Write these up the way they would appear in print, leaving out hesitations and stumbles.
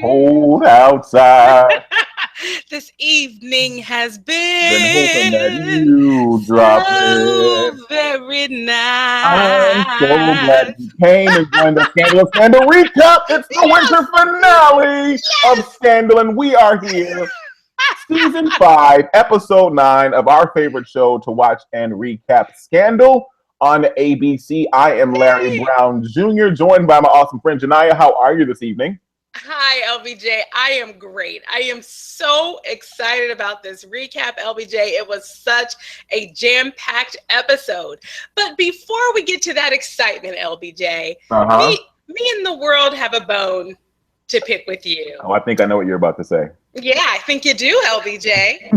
cold outside. This evening has Been hoping that been you drop so it. very I'm so glad nice. you came and joined the Scandal recap. It's the Yes, winter finale of yes. Scandal, and we are here. Season 5, Episode 9 of our favorite show to watch and recap, Scandal on ABC. I am Larry Yay. Brown Jr., joined by my awesome friend Janiyah. How are you this evening? Hi, LBJ. I am great. I am so excited about this recap, LBJ. It was such a jam-packed episode. But before we get to that excitement, LBJ, me and the world have a bone to pick with you. Oh, I think I know what you're about to say. Yeah, I think you do, LBJ.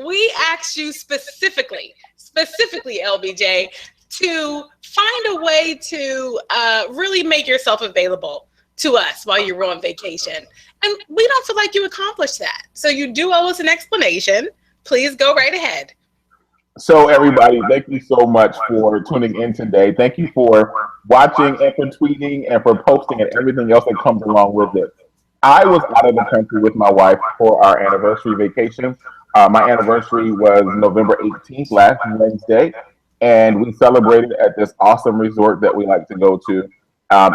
We asked you specifically, LBJ, to find a way to really make yourself available to us while you were on vacation. And we don't feel like you accomplished that. So you do owe us an explanation. Please go right ahead. So everybody, thank you so much for tuning in today. Thank you for watching and for tweeting and for posting and everything else that comes along with it. I was out of the country with my wife for our anniversary vacation. My anniversary was November 18th, last Wednesday, and we celebrated at this awesome resort that we like to go to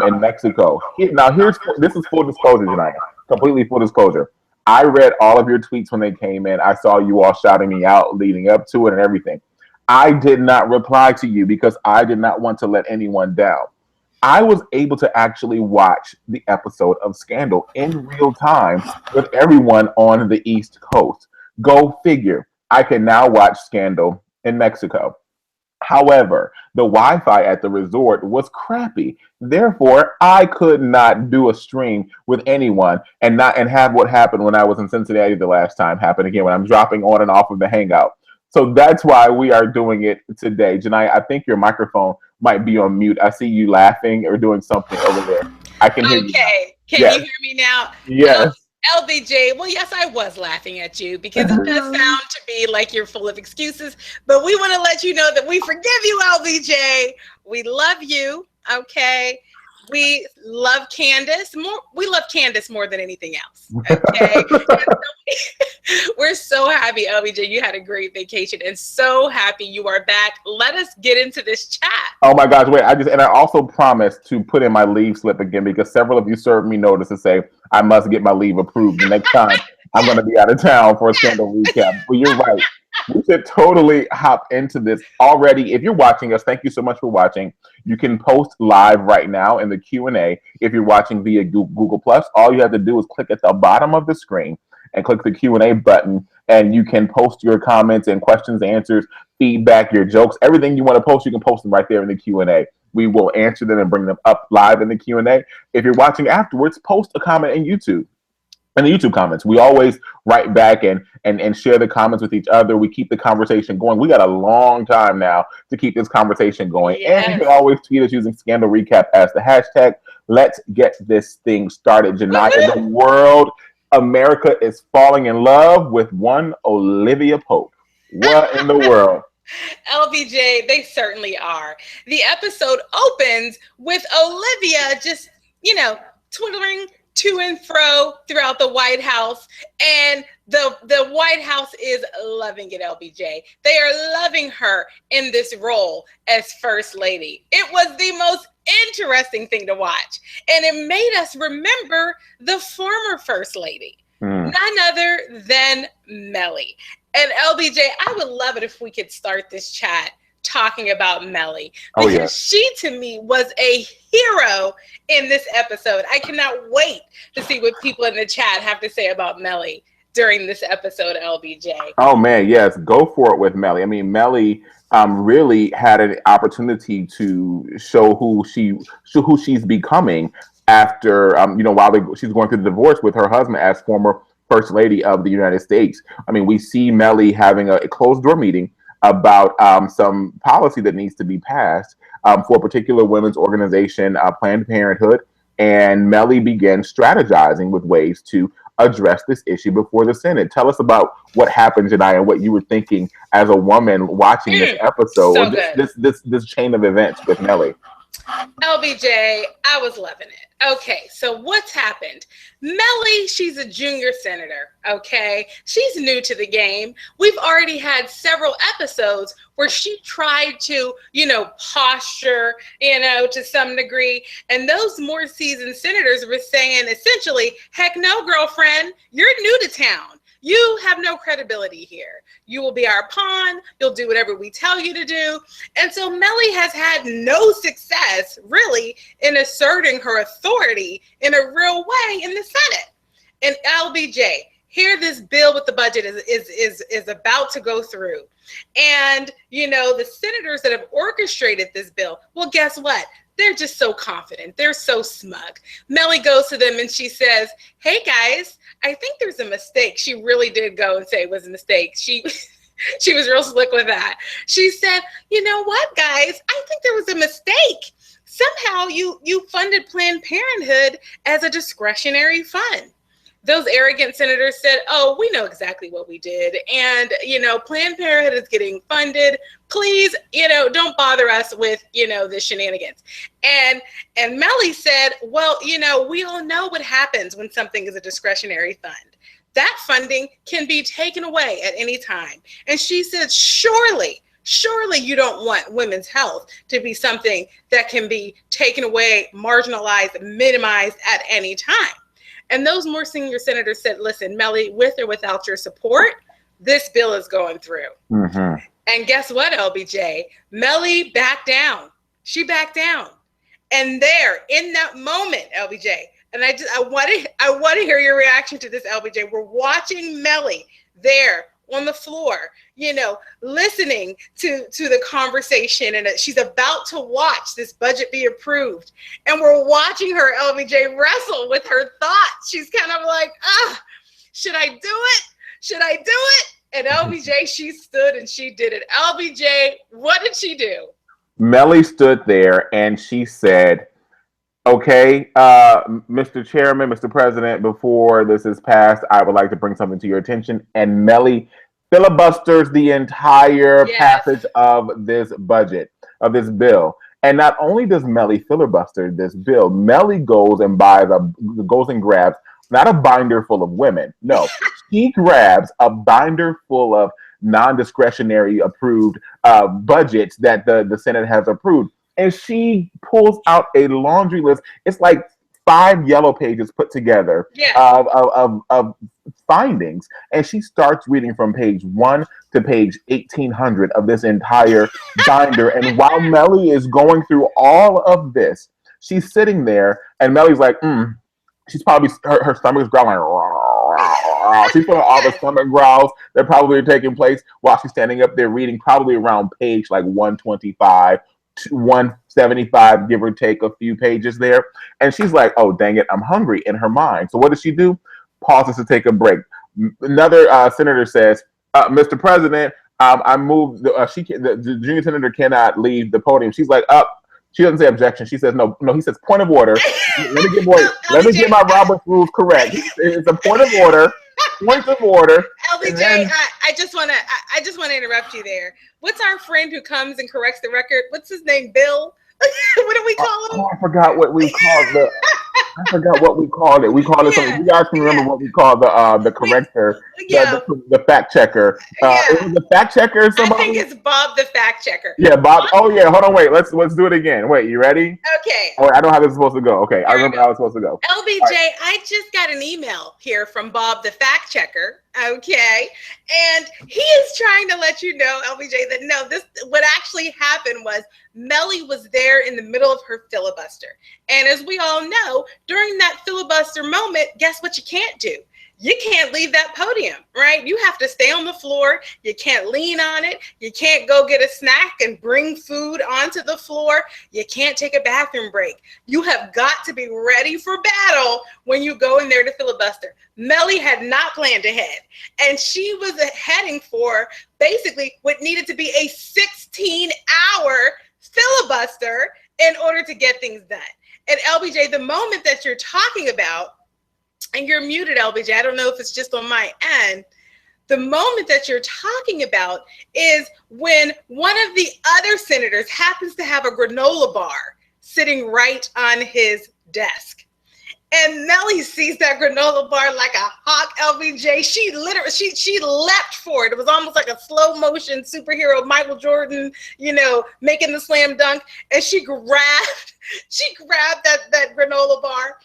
in Mexico. This is full disclosure, Janiyah. Completely full disclosure. I read all of your tweets when they came in. I saw you all shouting me out leading up to it and everything. I did not reply to you because I did not want to let anyone down. I was able to actually watch the episode of Scandal in real time with everyone on the East Coast. Go figure. I can now watch Scandal in Mexico. However, the Wi-Fi at the resort was crappy. Therefore, I could not do a stream with anyone and have what happened when I was in Cincinnati the last time happen again when I'm dropping on and off of the Hangout. So that's why we are doing it today. Janiyah, I think your microphone might be on mute. I see you laughing or doing something over there. I can hear you. Okay. Can you hear me now? Yes. LBJ, well, yes, I was laughing at you because it does sound to be like you're full of excuses, but we want to let you know that we forgive you, LBJ. We love you, okay? We love Candace more. We love Candace more than anything else, okay? We're so happy, LBJ, you had a great vacation and so happy you are back. Let us get into this chat. Oh my gosh, wait, I also promised to put in my leave slip again because several of you served me notice to say I must get my leave approved the next time I'm going to be out of town for a Scandal recap. But you're right. We should totally hop into this already. If you're watching us, thank you so much for watching. You can post live right now in the Q&A. If you're watching via Google+, all you have to do is click at the bottom of the screen and click the Q&A button, and you can post your comments and questions, answers, feedback, your jokes, everything you want to post, you can post them right there in the Q&A. We will answer them and bring them up live in the Q&A. If you're watching afterwards, post a comment in YouTube. In the YouTube comments, we always write back and share the comments with each other. We keep the conversation going. We got a long time now to keep this conversation going. Yes. And you can always tweet us using Scandal Recap as the hashtag. Let's get this thing started. Janiyah, the world, America is falling in love with one Olivia Pope. What in the world? LBJ, they certainly are. The episode opens with Olivia just, twiddling to and fro throughout the White House, and the White House is loving it, LBJ. They are loving her in this role as First Lady. It was the most interesting thing to watch, and it made us remember the former First Lady, none other than Mellie. And LBJ, I would love it if we could start this chat talking about Mellie, because she to me was a hero in this episode. I cannot wait to see what people in the chat have to say about Mellie during this episode, LBJ. Oh man, yes, go for it with Mellie. I mean, Mellie really had an opportunity to show who she's becoming after while she's going through the divorce with her husband as former First Lady of the United States. I mean, we see Mellie having a closed door meeting about some policy that needs to be passed for a particular women's organization, Planned Parenthood, and Mellie began strategizing with ways to address this issue before the Senate. Tell us about what happened, Janiyah, and what you were thinking as a woman watching this episode, or this chain of events with Mellie. LBJ, I was loving it. Okay, so what's happened? Mellie, she's a junior senator, okay? She's new to the game. We've already had several episodes where she tried to, posture, to some degree. And those more seasoned senators were saying essentially, heck no, girlfriend, you're new to town. You have no credibility here. You will be our pawn. You'll do whatever we tell you to do. And so Mellie has had no success, really, in asserting her authority in a real way in the Senate. And LBJ, here this bill with the budget is about to go through. And, the senators that have orchestrated this bill, well, guess what? They're just so confident. They're so smug. Mellie goes to them and she says, hey, guys, I think there's a mistake. She really did go and say it was a mistake. She was real slick with that. She said, you know what, guys? I think there was a mistake. Somehow you funded Planned Parenthood as a discretionary fund. Those arrogant senators said, oh, we know exactly what we did. And, Planned Parenthood is getting funded. Please, don't bother us with, the shenanigans. And Mellie said, well, we all know what happens when something is a discretionary fund. That funding can be taken away at any time. And she said, surely you don't want women's health to be something that can be taken away, marginalized, minimized at any time. And those more senior senators said, listen, Mellie, with or without your support, this bill is going through. Mm-hmm. And guess what, LBJ? Mellie backed down. She backed down. And there, in that moment, LBJ, and I want to hear your reaction to this, LBJ. We're watching Mellie there on the floor, listening to the conversation, and she's about to watch this budget be approved. And we're watching her, LBJ, wrestle with her thoughts. She's kind of like, should I do it? Should I do it? And LBJ, she stood and she did it. LBJ, what did she do? Mellie stood there and she said, okay, Mr. Chairman, Mr. President, before this is passed, I would like to bring something to your attention. And Mellie filibusters the entire passage of this budget, of this bill. And not only does Mellie filibuster this bill, Mellie goes and grabs not a binder full of women. No, she grabs a binder full of non-discretionary approved budgets that the Senate has approved. And she pulls out a laundry list. It's like 5 yellow pages put together of findings. And she starts reading from page 1 to page 1800 of this entire binder. And while Mellie is going through all of this, she's sitting there and Mellie's like, she's probably, her stomach is growling. She's feeling all the stomach growls that probably are taking place while she's standing up there reading, probably around page like 125. 175, give or take a few pages there. And she's like, oh, dang it, I'm hungry in her mind. So what does she do? Pauses to take a break. Another senator says, Mr. President, I moved, the junior senator cannot leave the podium. She's like, she doesn't say objection. She says, no, he says point of order. Let me get my Robert's rules correct. It's a point of order. Point of order. LBJ, I just want to interrupt you there. What's our friend who comes and corrects the record? What's his name? Bill? What do we call him? I forgot what we called it. We called it something. You guys can remember what we called the corrector, the fact checker. It was the fact checker or somebody? I think it's Bob the fact checker. Yeah, Bob. Oh yeah, hold on, wait. Let's do it again. Wait, you ready? Okay. Oh, I know how this is supposed to go. Okay, I remember how it's supposed to go. LBJ, right. I just got an email here from Bob the fact checker. Okay, and he is trying to let you know, LBJ, that no, what actually happened was Mellie was there in the middle of her filibuster. And as we all know, during that filibuster moment, guess what you can't do? You can't leave that podium, right? You have to stay on the floor. You can't lean on it. You can't go get a snack and bring food onto the floor. You can't take a bathroom break. You have got to be ready for battle when you go in there to filibuster. Mellie had not planned ahead, and she was heading for basically what needed to be a 16-hour filibuster in order to get things done. And LBJ, the moment that you're talking about, and you're muted, LBJ, I don't know if it's just on my end, the moment that you're talking about is when one of the other senators happens to have a granola bar sitting right on his desk. And Mellie sees that granola bar like a hawk, LBJ. She literally, she leapt for it. It was almost like a slow motion superhero, Michael Jordan, making the slam dunk. And she grabbed that granola bar.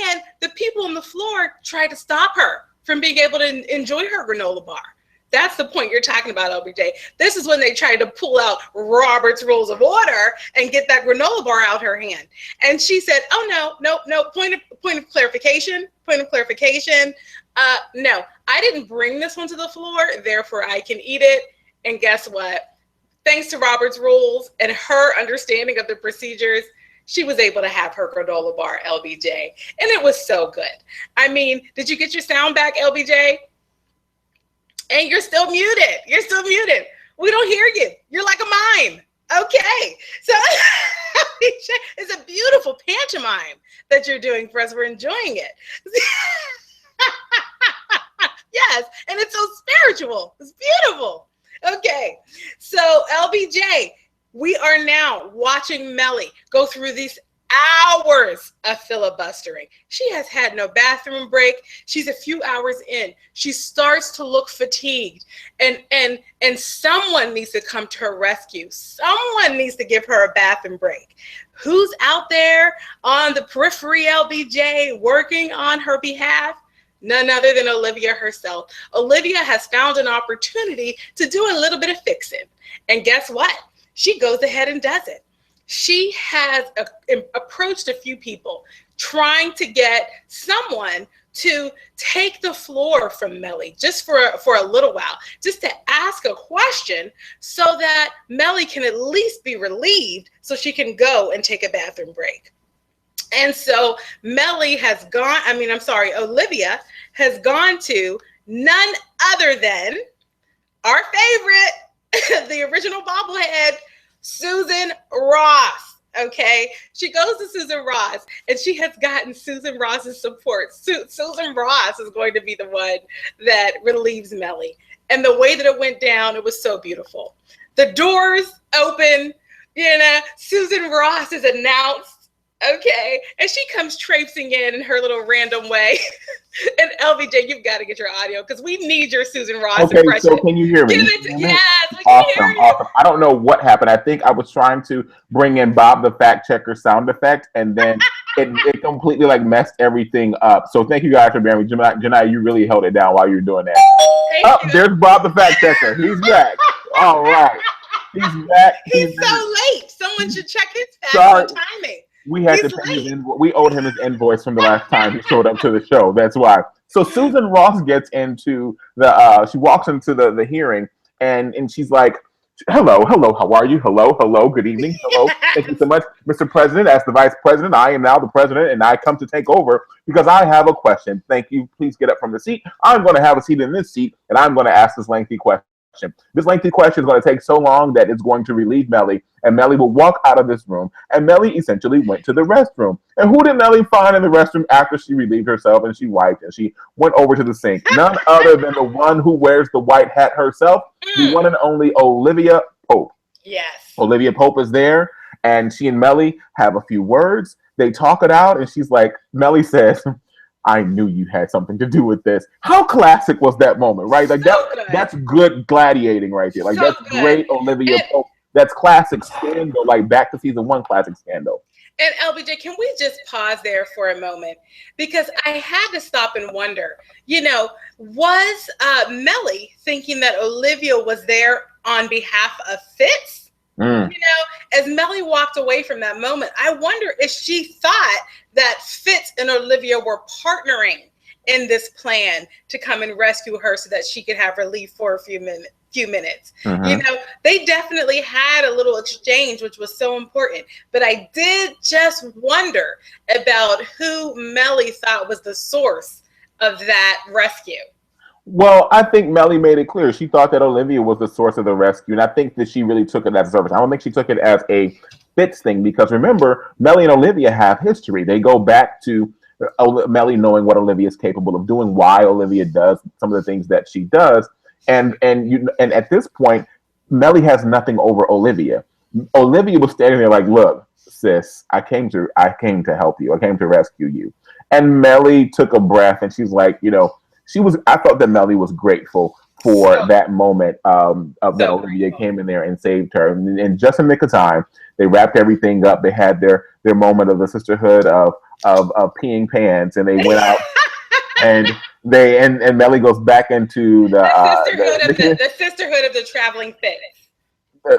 And the people on the floor tried to stop her from being able to enjoy her granola bar. That's the point you're talking about, LBJ. This is when they tried to pull out Robert's Rules of Order and get that granola bar out her hand. And she said, oh, no, point of clarification. No, I didn't bring this one to the floor, therefore I can eat it. And guess what? Thanks to Robert's Rules and her understanding of the procedures, she was able to have her granola bar, LBJ. And it was so good. I mean, did you get your sound back, LBJ? And you're still muted. We don't hear you. You're like a mime. Okay. So it's a beautiful pantomime that you're doing for us. We're enjoying it. Yes. And it's so spiritual. It's beautiful. Okay. So LBJ, we are now watching Mellie go through these hours of filibustering. She has had no bathroom break. She's a few hours in. She starts to look fatigued, and someone needs to come to her rescue. Someone needs to give her a bathroom break. Who's out there on the periphery, LBJ, working on her behalf? None other than Olivia herself. Olivia has found an opportunity to do a little bit of fixing. And guess what? She goes ahead and does it. She has approached a few people trying to get someone to take the floor from Mellie just for a little while, just to ask a question so that Mellie can at least be relieved so she can go and take a bathroom break. And so Olivia has gone to none other than our favorite, the original bobblehead, Susan Ross. Okay, she goes to Susan Ross and she has gotten Susan Ross's support. Susan Ross is going to be the one that relieves Mellie. And the way that it went down, it was so beautiful. The doors open, Susan Ross is announced. Okay, and she comes traipsing in her little random way. And LBJ, you've got to get your audio because we need your Susan Ross impression. So can you hear me? Yes, awesome. I don't know what happened. I think I was trying to bring in Bob the fact checker sound effect, and then it completely messed everything up. So thank you guys for bearing with me. Janai, you really held it down while you were doing that. There's Bob the fact checker. He's back. All right, he's back. He's so late. Someone should check his facts and timing. We had to pay we owed him his invoice from the last time he showed up to the show. That's why. So Susan Ross gets into she walks into the hearing and she's like, hello, how are you? Hello, good evening. Hello, thank you so much, Mr. President. As the Vice President, I am now the President and I come to take over because I have a question. Thank you. Please get up from the seat. I'm going to have a seat in this seat and I'm going to ask this lengthy question. This lengthy question is going to take so long that it's going to relieve Mellie, and Mellie will walk out of this room, and Mellie essentially went to the restroom. And who did Mellie find in the restroom after she relieved herself and she wiped and she went over to the sink? None other than the one who wears the white hat herself, the one and only Olivia Pope. Yes. Olivia Pope is there, and she and Mellie have a few words. They talk it out, and she's like, Mellie says, I knew you had something to do with this. How classic was that moment, right? That's good gladiating right there. That's good. Great Olivia Pope. That's classic Scandal, back to season 1 classic Scandal. And LBJ, can we just pause there for a moment? Because I had to stop and wonder, was Mellie thinking that Olivia was there on behalf of Fitz? As Mellie walked away from that moment, I wonder if she thought that Fitz and Olivia were partnering in this plan to come and rescue her so that she could have relief for a few minutes. Mm-hmm. They definitely had a little exchange, which was so important. But I did just wonder about who Mellie thought was the source of that rescue. Well, I think Mellie made it clear. She thought that Olivia was the source of the rescue, and I think that she really took it as a service. I don't think she took it as a Fitz thing, because remember, Mellie and Olivia have history. They go back to Mellie knowing what Olivia is capable of doing, why Olivia does some of the things that she does, and at this point, Mellie has nothing over Olivia. Olivia was standing there like, look, sis, I came to help you. I came to rescue you. And Mellie took a breath and she's like, I thought that Mellie was grateful for that moment of that Olivia came in there and saved her. And just in the nick of time, they wrapped everything up. They had their moment of the sisterhood of peeing pants, and they went out and Mellie goes back into the sisterhood of the traveling Fitz.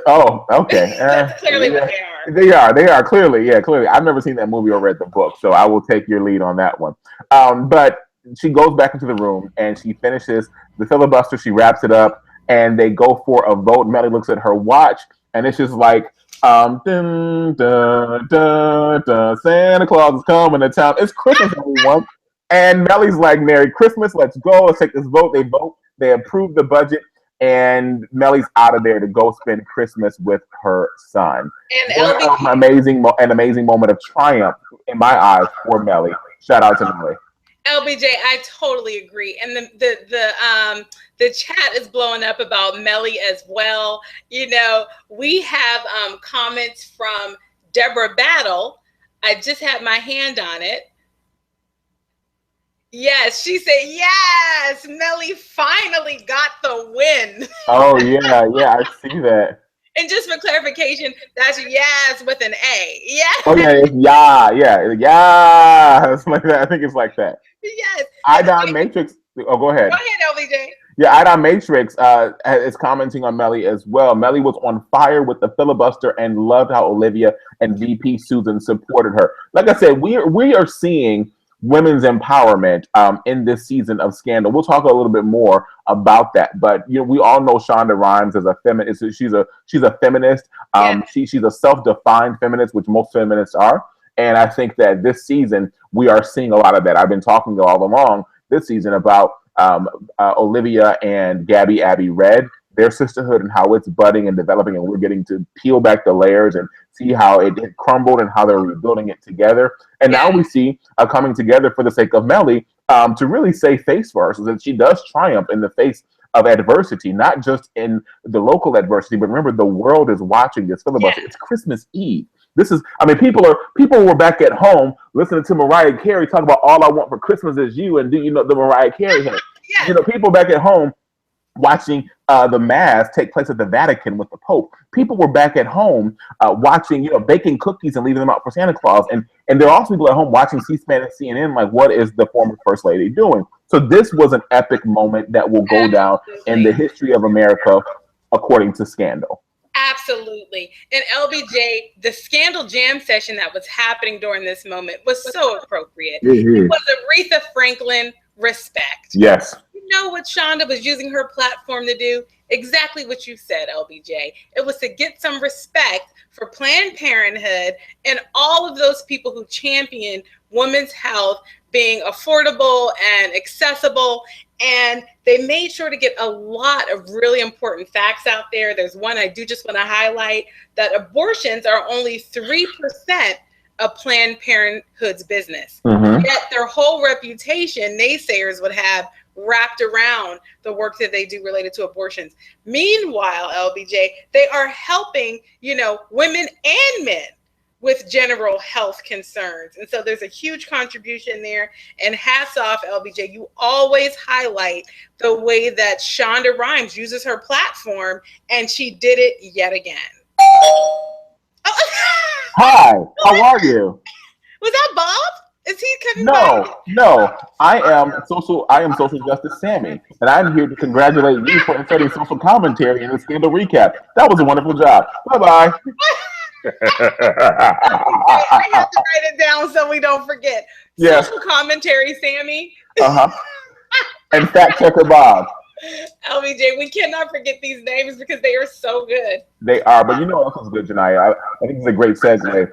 Oh, okay. That's clearly what they are. They are clearly. I've never seen that movie or read the book, so I will take your lead on that one. But she goes back into the room and she finishes the filibuster. She wraps it up, and they go for a vote. Mellie looks at her watch, and it's just like, dun, dun, dun, dun, Santa Claus is coming to town. It's Christmas, everyone. And Mellie's like, Merry Christmas. Let's go. Let's take this vote. They vote. They approve the budget. And Mellie's out of there to go spend Christmas with her son. And an amazing moment of triumph in my eyes for Mellie. Shout out to Mellie. LBJ, I totally agree. And the chat is blowing up about Mellie as well. We have comments from Deborah Battle. I just had my hand on it. Yes, she said, yes, Mellie finally got the win. Oh, yeah, I see that. And just for clarification, that's yes with an A. Yeah. Oh, yeah, it's yeah. It's like that. I think it's like that. Yes. Idon Matrix. Oh, go ahead. Go ahead, LBJ. Yeah, Idon Matrix is commenting on Mellie as well. Mellie was on fire with the filibuster and loved how Olivia and VP Susan supported her. Like I said, we are seeing women's empowerment in this season of Scandal. We'll talk a little bit more about that, but we all know Shonda Rhimes as a feminist. She's a feminist. She's a self-defined feminist, which most feminists are. And I think that this season we are seeing a lot of that. I've been talking all along this season about Olivia and Gabby Abby Red, their sisterhood, and how it's budding and developing, and we're getting to peel back the layers and see how it crumbled and how they're rebuilding it together. And now we see coming together for the sake of Mellie to really save face for her, so that she does triumph in the face of adversity, not just in the local adversity, but remember, the world is watching this filibuster. It's Christmas Eve. People were back at home listening to Mariah Carey talk about All I Want for Christmas Is You, and the Mariah Carey hit. People back at home watching the Mass take place at the Vatican with the Pope. People were back at home watching, baking cookies and leaving them out for Santa Claus. And there are also people at home watching C-SPAN and CNN, like, what is the former First Lady doing? So this was an epic moment that will go down in the history of America, according to Scandal. Absolutely. And LBJ, the Scandal Jam session that was happening during this moment was so appropriate. Mm-hmm. It was Aretha Franklin respect. Yes. You know what Shonda was using her platform to do? Exactly what you said, LBJ. It was to get some respect for Planned Parenthood and all of those people who championed women's health being affordable and accessible. And they made sure to get a lot of really important facts out there. There's one I do just want to highlight, that abortions are only 3% of Planned Parenthood's business. Mm-hmm. Yet their whole reputation, naysayers would have wrapped around the work that they do related to abortions. Meanwhile, LBJ, they are helping, women and men with general health concerns. And so there's a huge contribution there. And hats off, LBJ. You always highlight the way that Shonda Rhimes uses her platform, and she did it yet again. Hi, how are you? Was that Bob? Is he coming No. I am social justice Sammy, and I'm here to congratulate you for inserting social commentary in the Scandal recap. That was a wonderful job. Bye-bye. I have to write it down so we don't forget. Yes. Social commentary, Sammy. And fact checker Bob. LBJ, we cannot forget these names because they are so good. They are, but you know what else is good, Janiyah? I think it's a great segue.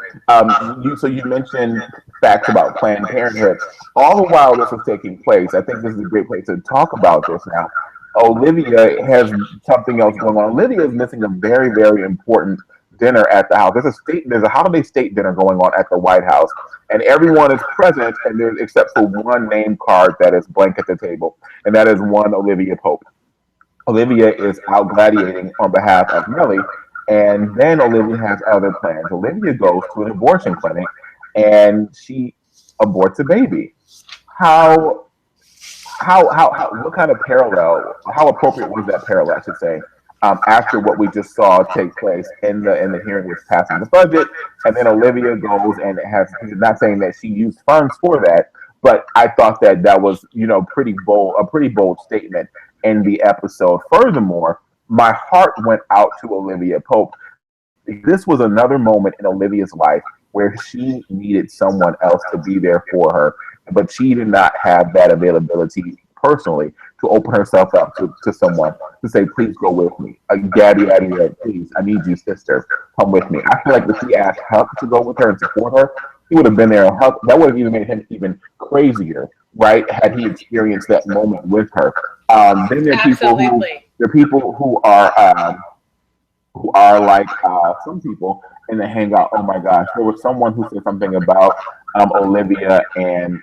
So you mentioned facts about Planned Parenthood. All the while this was taking place, I think this is a great place to talk about this now. Olivia has something else going on. Olivia is missing a very, very important dinner at the house. There's a holiday state dinner going on at the White House, and everyone is present, and except for one name card that is blank at the table, and that is one Olivia Pope. Olivia is out gladiating on behalf of Mellie, And then Olivia has other plans. Olivia goes to an abortion clinic and she aborts a baby. How how what kind of parallel, how appropriate was that parallel, I should say, after what we just saw take place in the hearing with passing the budget, and then Olivia goes and has, not saying that she used funds for that, but I thought that that was, pretty bold, a pretty bold statement in the episode. Furthermore, my heart went out to Olivia Pope. This was another moment in Olivia's life where she needed someone else to be there for her, but she did not have that availability personally to open herself up to someone to say, please go with me. Gabby, please, I need you, sister. Come with me. I feel like if she asked Huck to go with her and support her, he would have been there. Huck, that would have even made him even crazier, right? Had he experienced that moment with her. Then Absolutely. there are people who are like some people in the hangout. Oh my gosh, there was someone who said something about Olivia and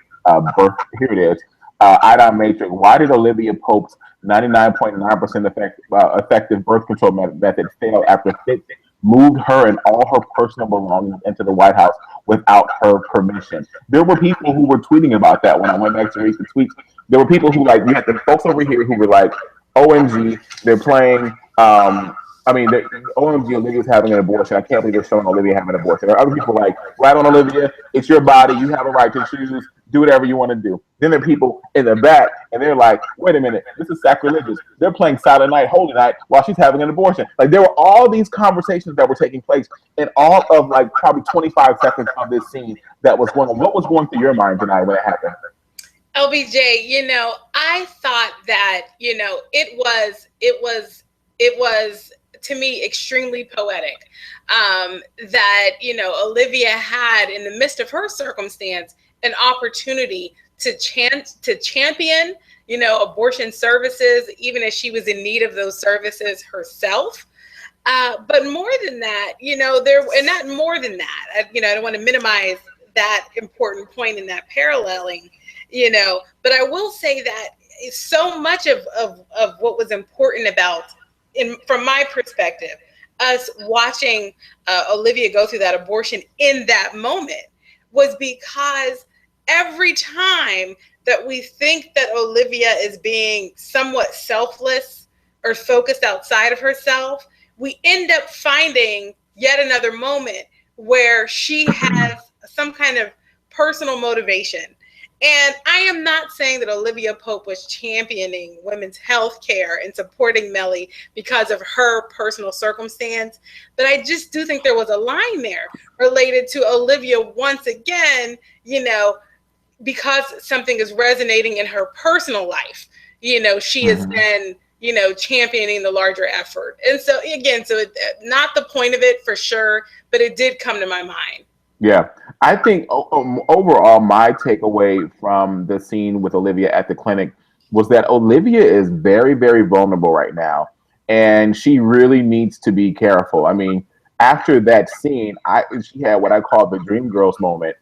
birth. Here it is. Idon Matrix. Why did Olivia Pope's 99.9% effective birth control method fail after Fitz moved her and all her personal belongings into the White House without her permission? There were people who were tweeting about that when I went back to read the tweets. There were people who, like, you had the folks over here who were like, OMG, they're playing OMG, Olivia's having an abortion. I can't believe they're showing Olivia having an abortion. There are other people like, right on, Olivia, it's your body. You have a right to choose. Do whatever you want to do. Then there are people in the back, and they're like, wait a minute, this is sacrilegious. They're playing Silent Night, Holy Night while she's having an abortion. Like, there were all these conversations that were taking place in all of, like, probably 25 seconds of this scene that was going on. What was going through your mind tonight when it happened? LBJ, I thought that, it was to me extremely poetic, that Olivia had, in the midst of her circumstance, an opportunity to champion abortion services, even as she was in need of those services herself. But more than that, not more than that, I don't want to minimize that important point in that paralleling, but I will say that so much of what was important about, from my perspective, us watching Olivia go through that abortion in that moment, was because every time that we think that Olivia is being somewhat selfless or focused outside of herself, we end up finding yet another moment where she has some kind of personal motivation. And I am not saying that Olivia Pope was championing women's health care and supporting Mellie because of her personal circumstance, but I just do think there was a line there related to Olivia once again, because something is resonating in her personal life, she is then, championing the larger effort. And so again, not the point of it for sure, but it did come to my mind. Yeah, I think overall, my takeaway from the scene with Olivia at the clinic was that Olivia is very, very vulnerable right now, and she really needs to be careful. I mean, after that scene, she had what I call the Dream Girls moment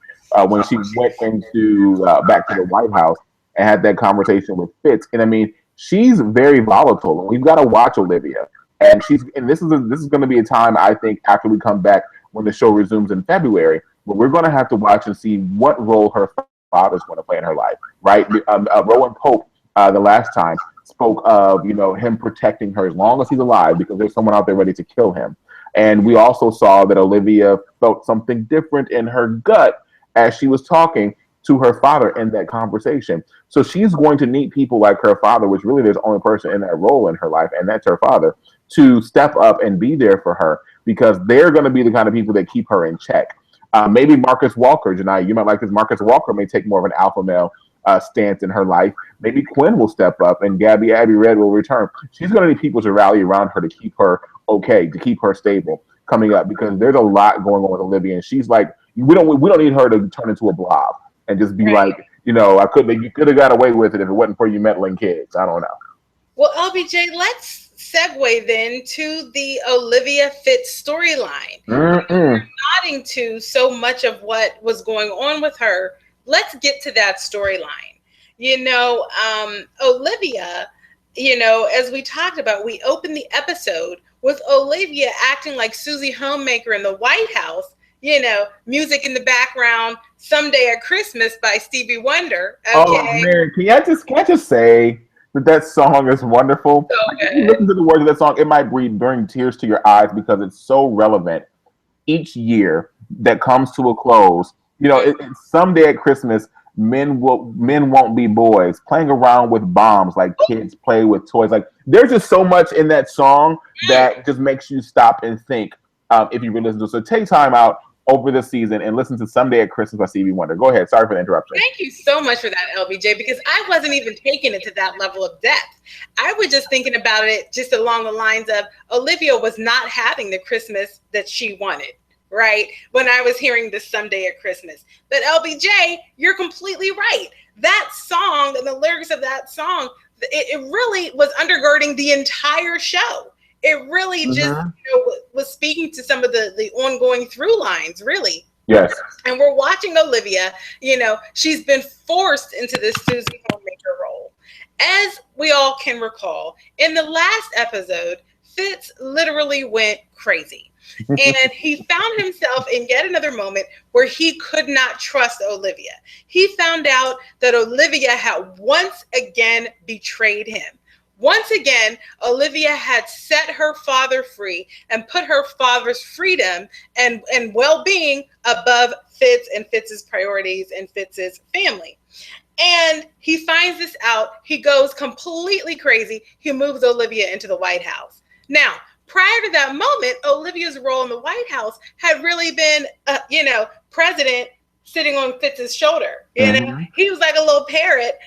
when she went into back to the White House and had that conversation with Fitz. And I mean, she's very volatile, and we've got to watch Olivia. And this is going to be a time, I think, after we come back when the show resumes in February, but we're going to have to watch and see what role her father's going to play in her life, right? Rowan Pope, the last time, spoke of, him protecting her as long as he's alive because there's someone out there ready to kill him. And we also saw that Olivia felt something different in her gut as she was talking to her father in that conversation. So she's going to need people like her father, which really there's only person in that role in her life, and that's her father, to step up and be there for her because they're going to be the kind of people that keep her in check. Maybe Marcus Walker, Janai, you might like this. Marcus Walker may take more of an alpha male stance in her life. Maybe Quinn will step up and Abby Red will return. She's going to need people to rally around her to keep her okay, to keep her stable coming up because there's a lot going on with Olivia. And she's like, we don't need her to turn into a blob and just be right. Like, you could have got away with it if it wasn't for you meddling kids. I don't know. Well, LBJ, let's segue then to the Olivia Fitz storyline. Nodding to so much of what was going on with her. Let's get to that storyline. Olivia, as we talked about, we opened the episode with Olivia acting like Susie Homemaker in the White House, music in the background, Someday at Christmas by Stevie Wonder. Oh Okay. man, can I just say that song is wonderful? So Like, if you good. listen to the words of that song, it might bring tears to your eyes because it's so relevant. Each year that comes to a close, it's someday at Christmas, men won't be boys playing around with bombs like kids play with toys. Like there's just so much in that song that just makes you stop and think if you really listen to it. So take time out over the season and listen to Someday at Christmas by Stevie Wonder. Go ahead. Sorry for the interruption. Thank you so much for that, LBJ, because I wasn't even taking it to that level of depth. I was just thinking about it just along the lines of Olivia was not having the Christmas that she wanted, right? When I was hearing this Someday at Christmas. But LBJ, you're completely right. That song and the lyrics of that song, it really was undergirding the entire show. It really just was speaking to some of the ongoing through lines, really. Yes. And we're watching Olivia, she's been forced into this Susie Homemaker role. As we all can recall, in the last episode, Fitz literally went crazy. And he found himself in yet another moment where he could not trust Olivia. He found out that Olivia had once again betrayed him. Once again, Olivia had set her father free and put her father's freedom and well-being above Fitz and Fitz's priorities and Fitz's family. And he finds this out. He goes completely crazy. He moves Olivia into the White House. Now, prior to that moment, Olivia's role in the White House had really been, president sitting on Fitz's shoulder. He was like a little parrot,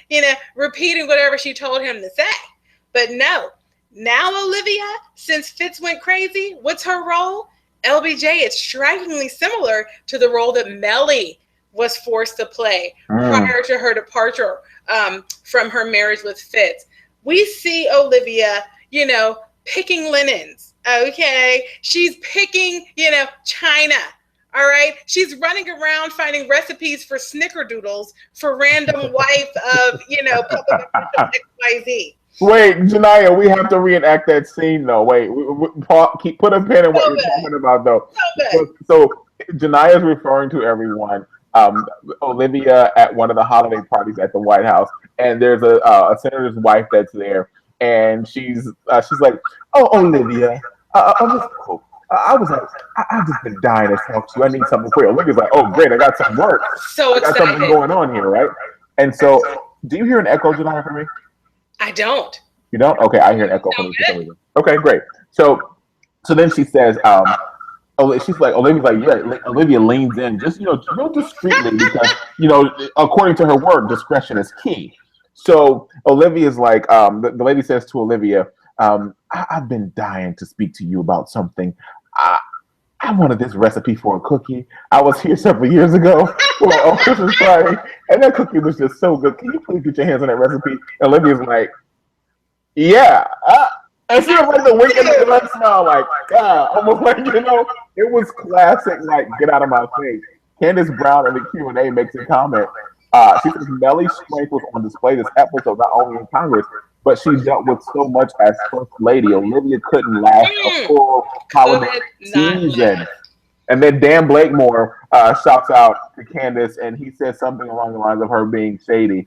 repeating whatever she told him to say. But no, now Olivia, since Fitz went crazy, what's her role? LBJ, it's strikingly similar to the role that Mellie was forced to play prior to her departure from her marriage with Fitz. We see Olivia, picking linens, okay? She's picking, china, all right? She's running around finding recipes for snickerdoodles for random wife of, public official XYZ. Wait, Janiyah, we have to reenact that scene though. Wait, put a pin in what you're talking about though. So Janiyah is referring to everyone. Olivia at one of the holiday parties at the White House, and there's a senator's wife that's there, and she's like, "Oh, Olivia, I've just been dying to talk to you. I need something for you." Olivia's like, "Oh, great, I got some work. So excited. I got something going on here, right?" And so, do you hear an echo, Janiyah, for me? I don't. You don't? Okay, I hear an echo from you. Okay, great. So then she says, she's like, Olivia's like, yeah. Olivia leans in, just real discreetly because according to her word, discretion is key. So Olivia's like, the lady says to Olivia, I've been dying to speak to you about something. I wanted this recipe for a cookie. I was here several years ago for a Christmas party, and that cookie was just so good. Can you please get your hands on that recipe? And Olivia's like, yeah. And she was like the wink and the blood smile, like, God, almost like, it was classic, like, get out of my face. Candace Brown in the Q&A makes a comment. She says, Mellie's strength was on display this episode, not only in Congress, but she dealt with so much as First Lady. Olivia couldn't last a full holiday season. And then Dan Blakemore shouts out to Candace, and he says something along the lines of her being shady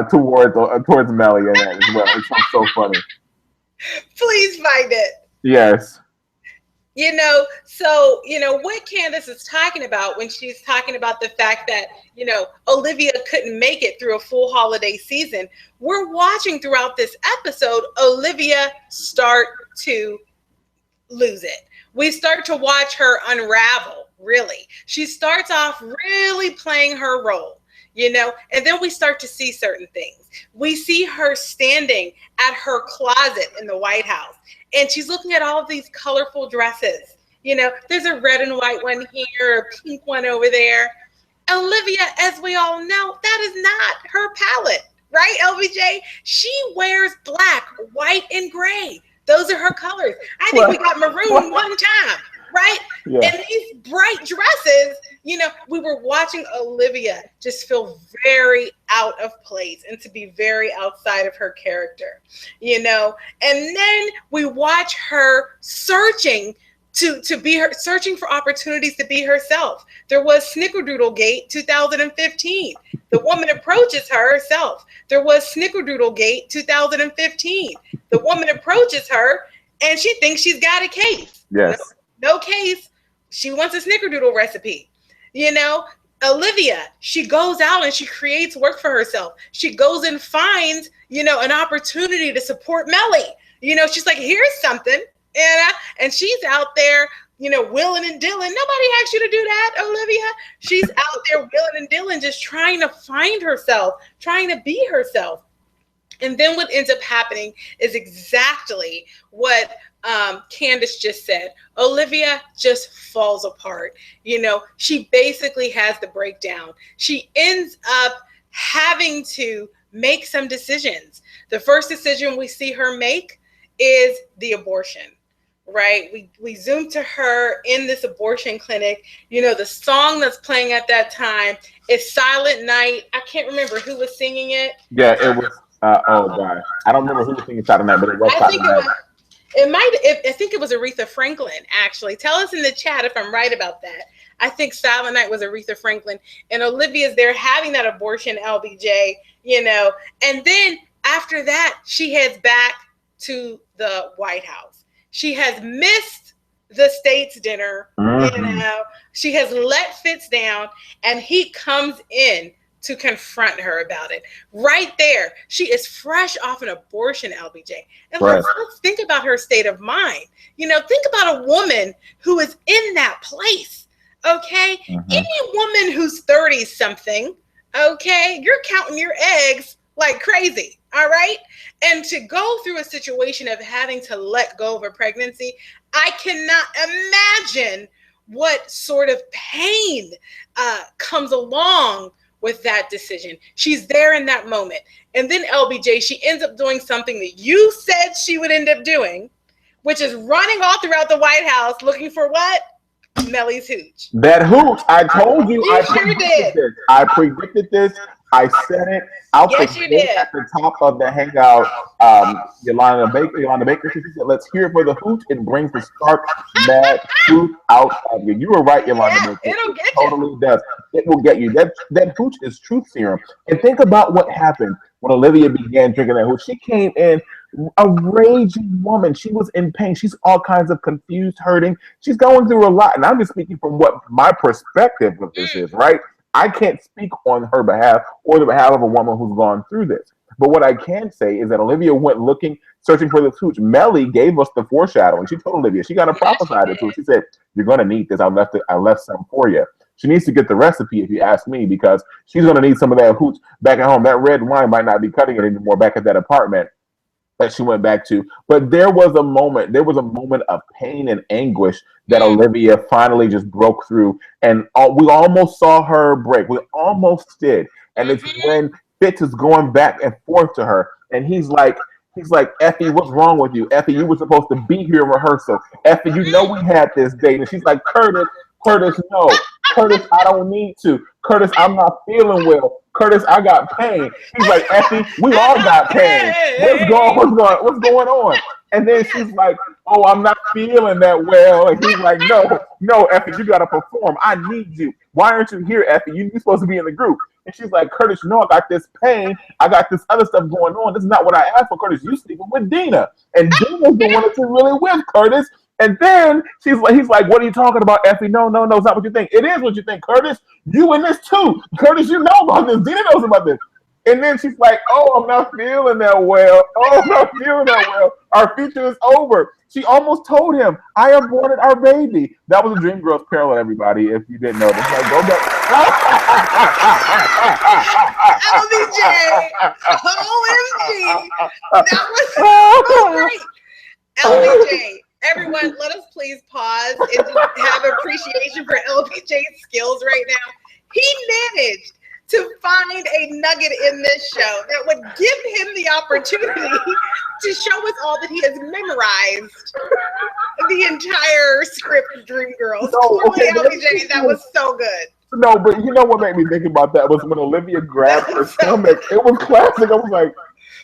towards Mellie and that as well. It's so funny. Please find it. Yes. What Candace is talking about when she's talking about the fact that, Olivia couldn't make it through a full holiday season, we're watching throughout this episode, Olivia start to lose it. We start to watch her unravel, really. She starts off really playing her role, and then we start to see certain things. We see her standing at her closet in the White House, and she's looking at all of these colorful dresses. There's a red and white one here, a pink one over there. Olivia, as we all know, that is not her palette, right, LBJ? She wears black, white, and gray. Those are her colors. I think we got maroon one time. right? Yeah. And these bright dresses, we were watching Olivia just feel very out of place and to be very outside of her character, and then we watch her searching to be her, searching for opportunities to be herself. There was Snickerdoodle Gate 2015. The woman approaches her herself. There was Snickerdoodle Gate 2015. The woman approaches her and she thinks she's got a case. Yes. No case. She wants a Snickerdoodle recipe. Olivia, she goes out and she creates work for herself. She goes and finds, an opportunity to support Mellie. She's like, here's something. And she's out there, willing and dealing. Nobody asked you to do that, Olivia. She's out there willing and dealing, just trying to find herself, trying to be herself. And then what ends up happening is exactly what Candace just said. Olivia just falls apart. She basically has the breakdown. She ends up having to make some decisions. The first decision we see her make is the abortion. Right? We zoom to her in this abortion clinic. The song that's playing at that time is Silent Night. I can't remember who was singing it. Yeah, it was. Oh God, I don't remember who was singing Silent Night, but it was Silent Night. I think it was Aretha Franklin, actually. Tell us in the chat if I'm right about that. I think Silent Night was Aretha Franklin. And Olivia's there having that abortion, LBJ, And then after that, she heads back to the White House. She has missed the state's dinner. She has let Fitz down, and he comes in to confront her about it. Right there, she is fresh off an abortion, LBJ. And let's think about her state of mind. Think about a woman who is in that place, okay? Any woman who's 30-something, okay, you're counting your eggs like crazy, all right? And to go through a situation of having to let go of a pregnancy, I cannot imagine what sort of pain comes along with that decision. She's there in that moment. And then LBJ, she ends up doing something that you said she would end up doing, which is running all throughout the White House looking for what? Mellie's hooch. That hooch. I told you. You sure did. I predicted this. I said it. I'll put it at the top of the hangout. Yolanda Baker, she said, let's hear it for the hooch. It brings the spark, mad truth out of you. You were right, Yolanda Baker. It'll get you. It totally does. It will get you. That hooch is truth serum. And think about what happened when Olivia began drinking that hooch. She came in a raging woman. She was in pain. She's all kinds of confused, hurting. She's going through a lot. And I'm just speaking from what my perspective of this is, right? I can't speak on her behalf or the behalf of a woman who's gone through this. But what I can say is that Olivia went searching for this hooch. Mellie gave us the foreshadowing. She told Olivia, she got to prophesy it to her. She said, you're going to need this. I left some for you. She needs to get the recipe, if you ask me, because she's going to need some of that hooch back at home. That red wine might not be cutting it anymore back at that apartment that she went back to. But there was a moment of pain and anguish that Olivia finally just broke through. And we almost saw her break. We almost did. And it's when Fitz is going back and forth to her. And he's like, Effie, what's wrong with you? Effie, you were supposed to be here in rehearsal. Effie, you know we had this date. And she's like, Curtis, no. Curtis, I don't need to. Curtis, I'm not feeling well. Curtis, I got pain. He's like, Effie, we all got pain. What's going on? And then she's like, oh, I'm not feeling that well. And he's like, no, Effie, you got to perform. I need you. Why aren't you here, Effie? You're supposed to be in the group. And she's like, Curtis, I got this pain. I got this other stuff going on. This is not what I asked for, Curtis. You sleeping with Dina. And Dina's the one that's really with Curtis. And then he's like, what are you talking about, Effie? No, it's not what you think. It is what you think, Curtis. You in this too. Curtis, you know about this. Dina knows about this. And then she's like, oh, I'm not feeling that well. Our future is over. She almost told him, I aborted our baby. That was a Dreamgirls parallel, everybody, if you didn't know this. Like, go back. LBJ. OMG. That was so great. LBJ. Everyone, let us please pause and just have appreciation for LBJ's skills right now. He managed to find a nugget in this show that would give him the opportunity to show us all that he has memorized the entire script of Dreamgirls. No, okay, LBJ, that was so good. No, but you know what made me think about that was when Olivia grabbed her stomach. It was classic. I was like,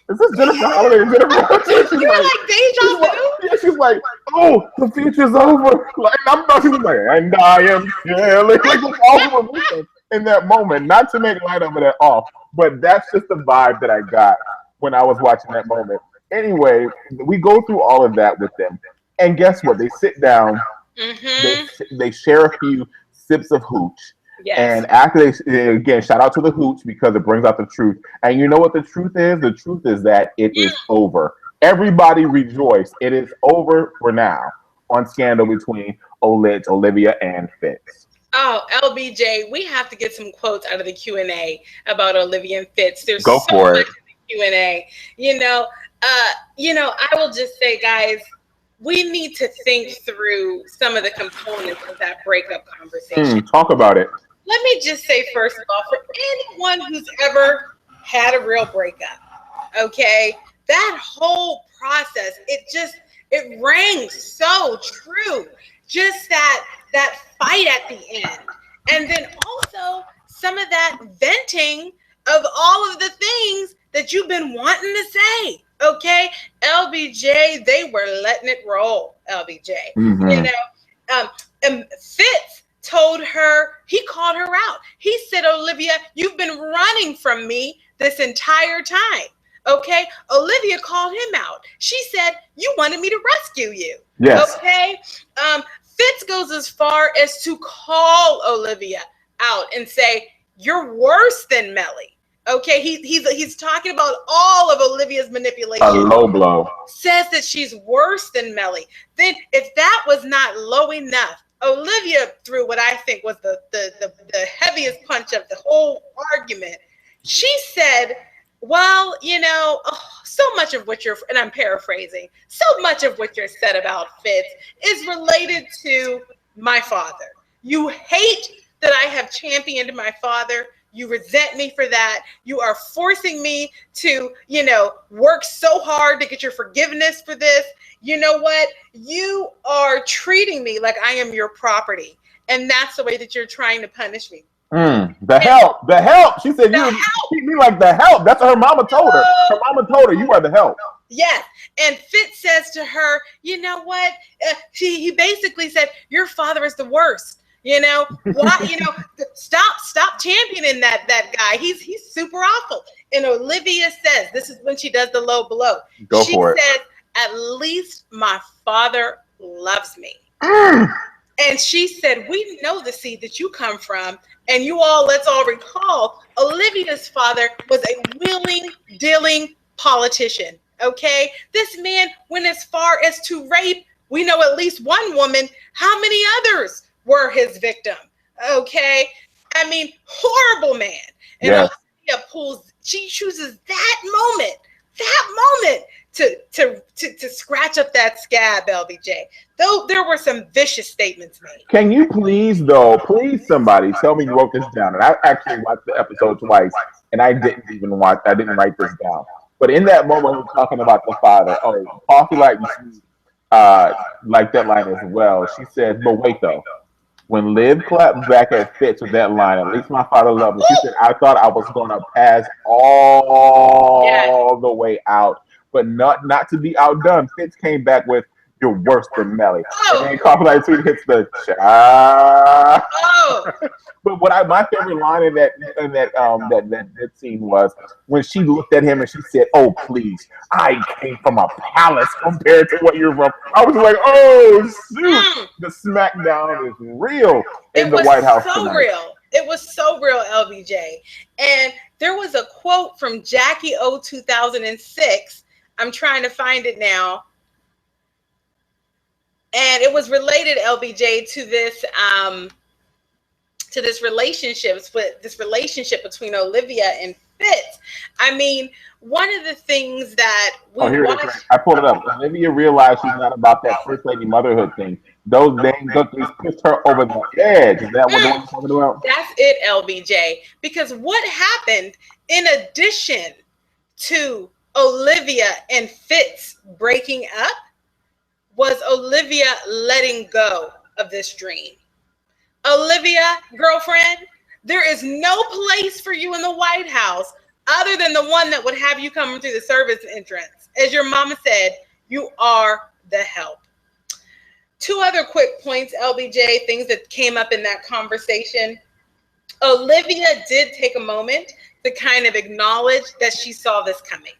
is this Jennifer Holiday or Jennifer Hudson? She's like deja vu? Yeah, she's like, oh, the future's over. Like, I'm about to be like, and I am Shelley. Like, all the in that moment, not to make light of it at all, but that's just the vibe that I got when I was watching that moment. Anyway, we go through all of that with them, and guess what? They sit down, they share a few sips of hooch. Yes. And after they, again, shout out to the hooch because it brings out the truth. And you know what the truth is? The truth is that it is over. Everybody rejoice. It is over for now on Scandal between Olivia and Fitz. Oh, LBJ, we have to get some quotes out of the Q&A about Olivia and Fitz. There's Go so for much it. in the Q&A. I will just say, guys, we need to think through some of the components of that breakup conversation. Talk about it. Let me just say, first of all, for anyone who's ever had a real breakup, okay, that whole process, it rang so true. Just that fight at the end. And then also some of that venting of all of the things that you've been wanting to say. Okay, LBJ, they were letting it roll, LBJ. Fitz told her, he called her out. He said, Olivia, you've been running from me this entire time. Okay, Olivia called him out. She said, you wanted me to rescue you. Yes. Okay, Fitz goes as far as to call Olivia out and say, you're worse than Mellie. Okay, he's talking about all of Olivia's manipulation. A low blow. Says that she's worse than Mellie. Then if that was not low enough, Olivia threw what I think was the heaviest punch of the whole argument. She said, well, so much of what and I'm paraphrasing, so much of what you're said about Fitz is related to my father. You hate that I have championed my father. You resent me for that. You are forcing me to, work so hard to get your forgiveness for this. You know what? You are treating me like I am your property. And that's the way that you're trying to punish me. The help. She said, you treat me like the help. That's what her mama told her. Her mama told her, you are the help. Yes. And Fitz says to her, you know what? He basically said, your father is the worst. Why? Stop championing that guy. He's super awful. And Olivia says, this is when she does the low blow. She says, at least my father loves me. And she said, we know the seed that you come from. And let's all recall, Olivia's father was a wheeling, dealing politician. Okay? This man went as far as to rape. We know at least one woman. How many others were his victim? Okay? I mean, horrible man. And Olivia she chooses that moment to scratch up that scab, LBJ. Though there were some vicious statements made. Can you please somebody tell me you wrote this down? And I actually watched the episode twice, and I didn't write this down. But in that moment, we're talking about the father. Oh, Coffee like that line as well. She says, but wait though. When Liv clapped back at Fitz with that line, at least my father loved me. She said, I thought I was going to pass all the way out. But not to be outdone, Fitz came back with, you're worse than Mellie. And then Coffee Light 2 hits the cha. But my favorite line in that scene was when she looked at him and she said, oh, please, I came from a palace compared to what you're from. I was like, oh, shoot. The smackdown is real in the White House tonight. Real. It was so real, LBJ. And there was a quote from Jackie O 2006. I'm trying to find it now. And it was related, LBJ, to this relationship between Olivia and Fitz. I mean, one of the things that we watched. I pulled it up. Olivia realized she's not about that first lady motherhood thing. Those dang cookies pushed her over the edge. Is that what you're talking about? That's it, LBJ. Because what happened in addition to Olivia and Fitz breaking up was Olivia letting go of this dream. Olivia, girlfriend, there is no place for you in the White House other than the one that would have you coming through the service entrance. As your mama said, you are the help. Two other quick points, LBJ, things that came up in that conversation. Olivia did take a moment to kind of acknowledge that she saw this coming.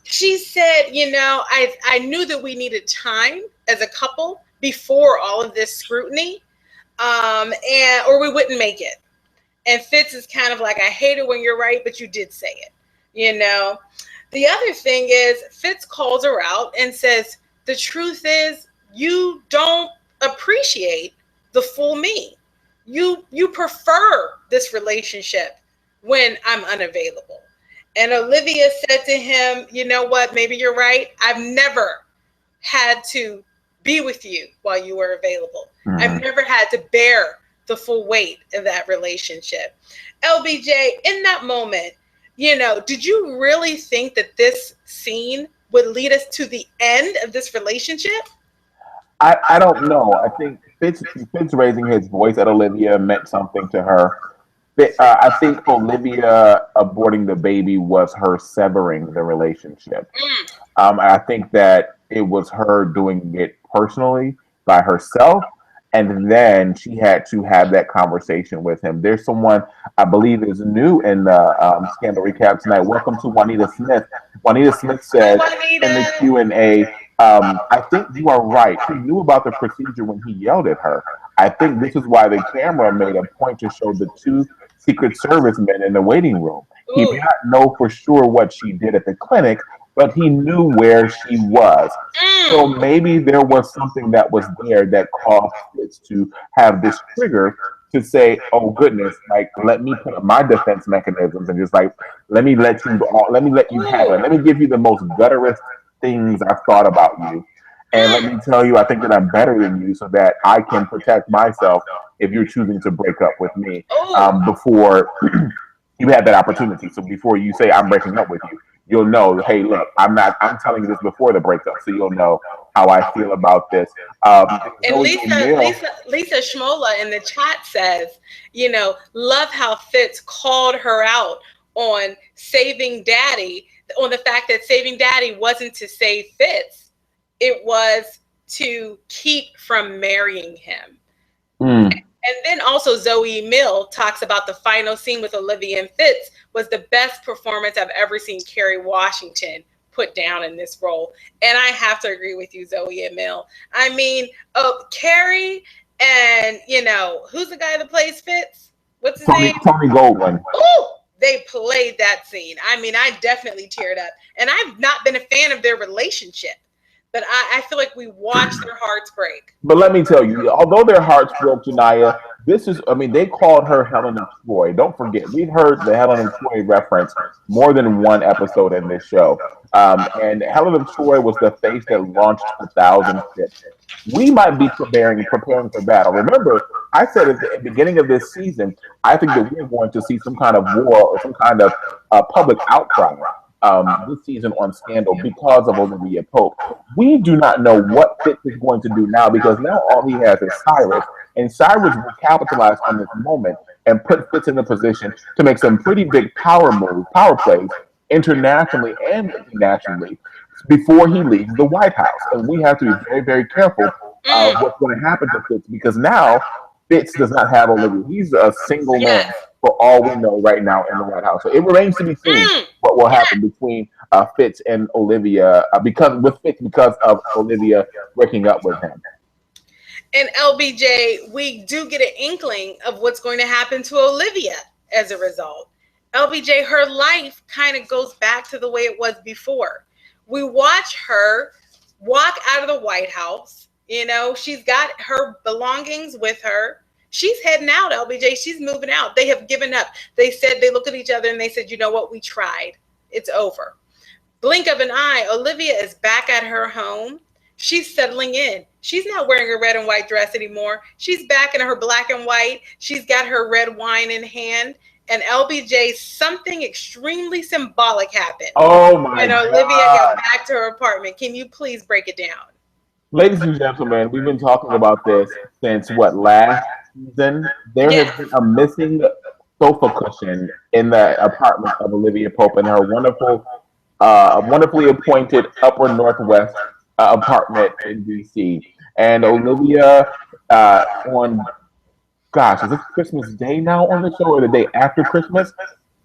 She said, I knew that we needed time as a couple before all of this scrutiny, or we wouldn't make it. And Fitz is kind of like, I hate it when you're right, but you did say it, The other thing is Fitz calls her out and says, the truth is you don't appreciate the full me. You prefer this relationship when I'm unavailable. And Olivia said to him, you know what, maybe you're right. I've never had to be with you while you were available. I've never had to bear the full weight of that relationship. LBJ, in that moment, did you really think that this scene would lead us to the end of this relationship? I don't know. I think Fitz raising his voice at Olivia meant something to her. I think Olivia aborting the baby was her severing the relationship. I think that it was her doing it personally by herself, and then she had to have that conversation with him. There's someone I believe is new in the Scandal Recap tonight. Welcome to Juanita Smith. Juanita Smith said in the Q&A, I think you are right. He knew about the procedure when he yelled at her. I think this is why the camera made a point to show the two Secret Service men in the waiting room. He did not know for sure what she did at the clinic, but he knew where she was. So maybe there was something that was there that caused Fitz to have this trigger to say, oh goodness, like let me put up my defense mechanisms and just like let me let you have it. Let me give you the most gutterous things I've thought about you. And let me tell you, I think that I'm better than you so that I can protect myself if you're choosing to break up with me before you have that opportunity. So before you say I'm breaking up with you, you'll know, hey, look, I'm telling you this before the breakup, so you'll know how I feel about this. And Lisa Schmola in the chat says, love how Fitz called her out on saving Daddy, on the fact that saving Daddy wasn't to save Fitz. It was to keep from marrying him. And then also Zoe Mill talks about the final scene with Olivia and Fitz was the best performance I've ever seen Kerry Washington put down in this role. And I have to agree with you, Zoe and Mill. I mean, Kerry and, who's the guy that plays Fitz? What's his name? Tony Goldwyn. Ooh, they played that scene. I mean, I definitely teared up. And I've not been a fan of their relationship. But I feel like we watched their hearts break. But let me tell you, although their hearts broke, Janiyah, they called her Helen of Troy. Don't forget, we've heard the Helen of Troy reference more than one episode in this show. And Helen of Troy was the face that launched 1,000 ships. We might be preparing for battle. Remember, I said at the beginning of this season, I think that we're going to see some kind of war or some kind of public outcry this season on Scandal because of Olivia Pope. We do not know what Fitz is going to do now because now all he has is Cyrus, and Cyrus will capitalize on this moment and put Fitz in a position to make some pretty big power plays internationally and nationally before he leaves the White House. And we have to be very, very careful what's going to happen to Fitz because now Fitz does not have Olivia. He's a single man for all we know right now in the White House. So it remains to be seen what will happen between Fitz and Olivia because of Olivia breaking up with him. And LBJ, we do get an inkling of what's going to happen to Olivia as a result. LBJ, her life kind of goes back to the way it was before. We watch her walk out of the White House. She's got her belongings with her. She's heading out, LBJ. She's moving out. They have given up. They said, they look at each other and they said, you know what? We tried. It's over. Blink of an eye, Olivia is back at her home. She's settling in. She's not wearing a red and white dress anymore. She's back in her black and white. She's got her red wine in hand. And LBJ, something extremely symbolic happened. Oh my God. And Olivia got back to her apartment. Can you please break it down? Ladies and gentlemen, we've been talking about this since what, last season? There has Yes. been a missing sofa cushion in the apartment of Olivia Pope and her wonderfully appointed Upper Northwest apartment in DC. And Olivia, on gosh, is this Christmas Day now on the show or the day after Christmas?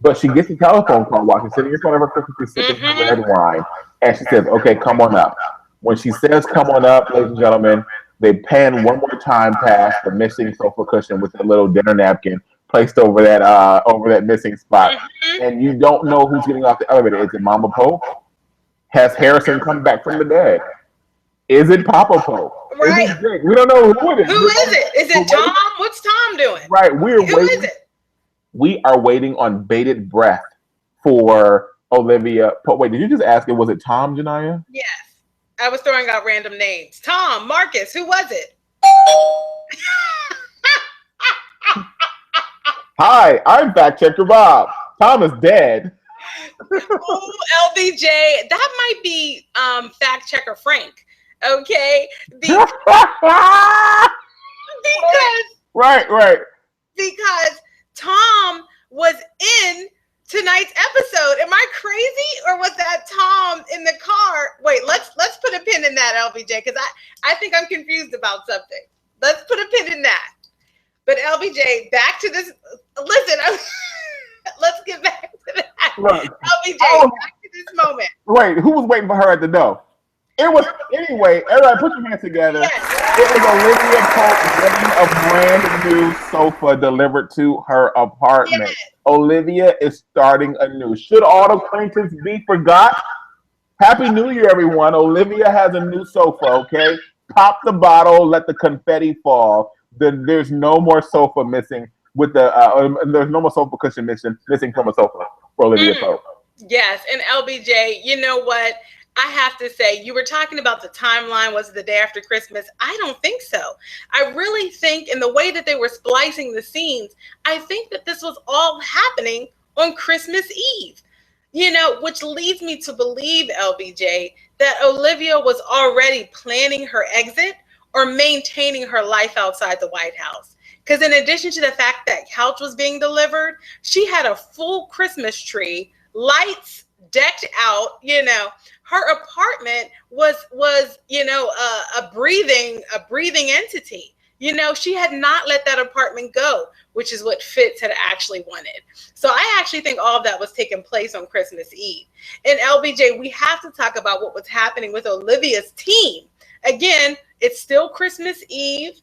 But she gets a telephone call while she's sitting in front of her Christmas tree sipping her red Mm-hmm. wine. And she says, okay, come on up. When she says come on up, ladies and gentlemen, they pan one more time past the missing sofa cushion with a little dinner napkin placed over that missing spot. Mm-hmm. And you don't know who's getting off the elevator. Is it Mama Pope? Has Harrison come back from the dead? Is it Papa Pope? Is Right. it Jake? We don't know who it is. Who is it? Is it Tom? What's Tom doing? Right, we're Who waiting. is it? We are waiting on bated breath for Olivia. Wait, did you just ask it? Was it Tom, Janaya? Yes. I was throwing out random names. Tom, Marcus, who was it? Hi, I'm fact checker Bob. Tom is dead. Oh, LBJ. That might be fact checker Frank. Okay. Because right. because Tom was in tonight's episode. Am I crazy, or was that Tom in the car? Wait, let's put a pin in that, LBJ, because I think I'm confused about something. Let's put a pin in that. But LBJ, back to this. Listen, let's get back to that. Look, LBJ, back to this moment. wait, who was waiting for her at the door? It was anyway. Everybody, put your hands together. Yes. It was Olivia Pope getting a brand new sofa delivered to her apartment. Yes. Olivia is starting anew. Should all acquaintance be forgot? Happy New Year, everyone. Olivia has a new sofa, okay? Pop the bottle, let the confetti fall. There's no more sofa missing with there's no more sofa cushion missing from a sofa for Olivia Pope. Yes, and LBJ, you know what? I have to say, you were talking about the timeline. Was it the day after Christmas? I don't think so. I really think in the way that they were splicing the scenes, I think that this was all happening on Christmas Eve. Which leads me to believe, LBJ, that Olivia was already planning her exit or maintaining her life outside the White House. Because in addition to the fact that couch was being delivered, she had a full Christmas tree, lights decked out. Her apartment was a breathing entity. She had not let that apartment go, which is what Fitz had actually wanted. So I actually think all of that was taking place on Christmas Eve. And LBJ, we have to talk about what was happening with Olivia's team. Again, it's still Christmas Eve.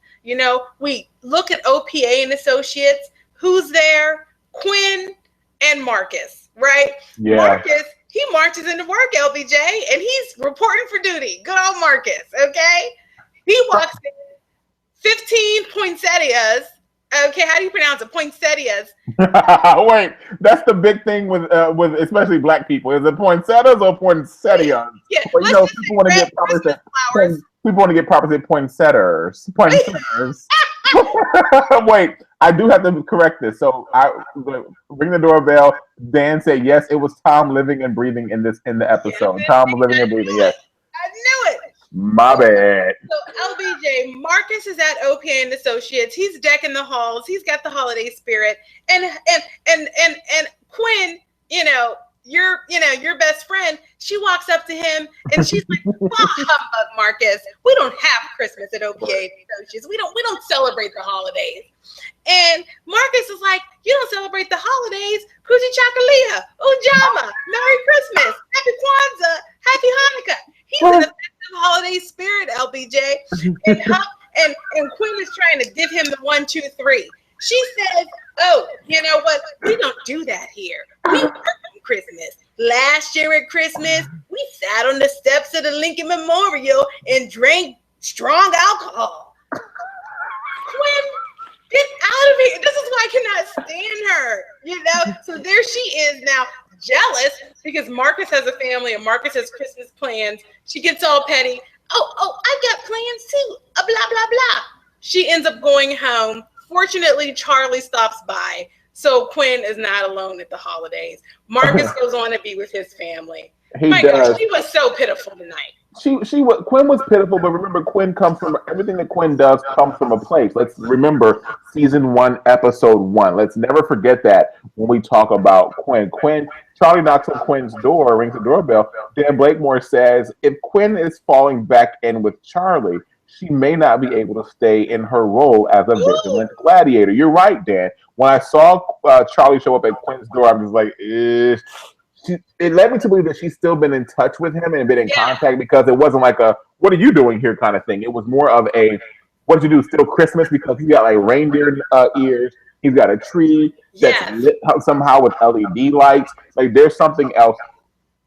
We look at OPA and Associates. Who's there? Quinn and Marcus, right? Yeah. Marcus, he marches into work, LBJ, and he's reporting for duty. Good old Marcus, okay? He walks in 15 poinsettias. Okay, how do you pronounce it? Poinsettias. Wait, that's the big thing with especially black people. Is it poinsettias or poinsettias? Yeah, Well, people want to get proper flowers. people want to get proper poinsetters. Poinsettias. Wait, I do have to correct this. So ring the doorbell. Dan said yes, it was Tom living and breathing in the episode. Tom living and breathing. Yes, I knew it. my bad. So LBJ, Marcus is at OPA and Associates. He's decking the halls. He's got the holiday spirit. And Quinn, your best friend, she walks up to him and she's like, "Bah, humbug, Marcus. We don't have Christmas at OPA and Associates. We don't celebrate the holidays." And Marcus is like, "You don't celebrate the holidays? Kuji Chakalia, Ujama, Merry Christmas, Happy Kwanzaa, Happy Hanukkah." He's in the festive holiday spirit, LBJ. And Quinn is trying to give him the 1, 2, 3. She says, "Oh, you know what? We don't do that here. We work on Christmas. Last year at Christmas, we sat on the steps of the Lincoln Memorial and drank strong alcohol." Quinn, get out of here. This is why I cannot stand her. So there she is now, jealous because Marcus has a family and Marcus has Christmas plans. She gets all petty. Oh, I got plans too. Blah, blah, blah. She ends up going home. Fortunately, Charlie stops by. So Quinn is not alone at the holidays. Marcus goes on to be with his family. He My does. gosh, she was so pitiful tonight. Quinn was pitiful, but remember, Quinn comes from everything that Quinn does comes from a place. Let's remember season 1, episode 1. Let's never forget that when we talk about Quinn. Charlie knocks on Quinn's door, rings the doorbell. Dan Blakemore says if Quinn is falling back in with Charlie, she may not be able to stay in her role as a vigilant gladiator. You're right, Dan. When I saw Charlie show up at Quinn's door, I was like, it led me to believe that she's still been in touch with him and been in contact, because it wasn't like a "what are you doing here" kind of thing. It was more of a "what did you do? Still Christmas?" Because he's got like reindeer ears. He's got a tree that's lit up somehow with LED lights. Like there's something else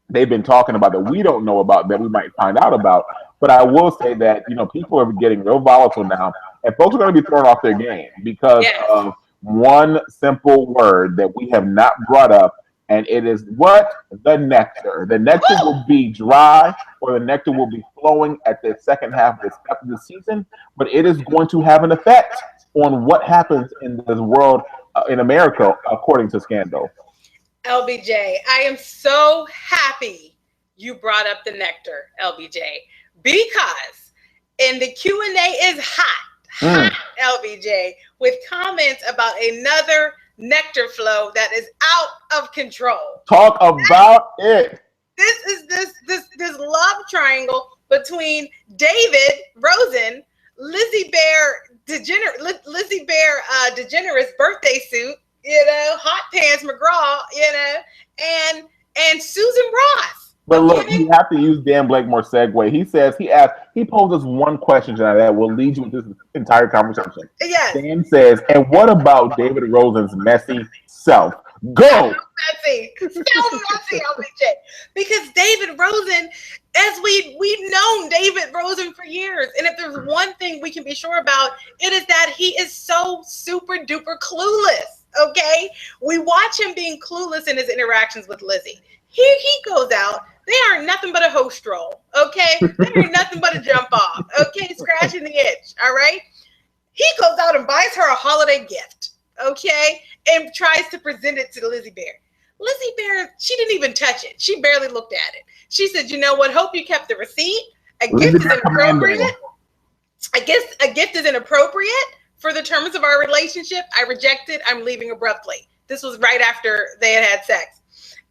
they've been talking about that we don't know about that we might find out about. But I will say that people are getting real volatile now, and folks are going to be thrown off their game because of one simple word that we have not brought up. And it is what? The nectar. The nectar will be dry, or the nectar will be flowing at the second half of the season, but it is going to have an effect on what happens in this world, in America, according to Scandal. LBJ, I am so happy you brought up the nectar, LBJ, because in the Q&A is hot, LBJ, with comments about another nectar flow that is out of control. Talk about it. This is this love triangle between David Rosen, Lizzie Bear DeGeneres birthday suit, hot pants McGraw, and Susan Ross. But look, you have to use Dan Blakemore's segue. He poses one question tonight that will lead you into this entire conversation. Yes. Dan says, and what about David Rosen's messy self? Go! Messy, LBJ. Because David Rosen, as we've known David Rosen for years, and if there's one thing we can be sure about, it is that he is so super duper clueless. Okay? We watch him being clueless in his interactions with Lizzie. Here he goes out. They are nothing but a host roll, okay? They are nothing but a jump off, okay? Scratching the itch, all right? He goes out and buys her a holiday gift, okay? And tries to present it to Lizzie Bear. Lizzie Bear, she didn't even touch it. She barely looked at it. She said, you know what? Hope you kept the receipt. A gift is inappropriate. I guess a gift is inappropriate for the terms of our relationship. I reject it. I'm leaving abruptly. This was right after they had sex.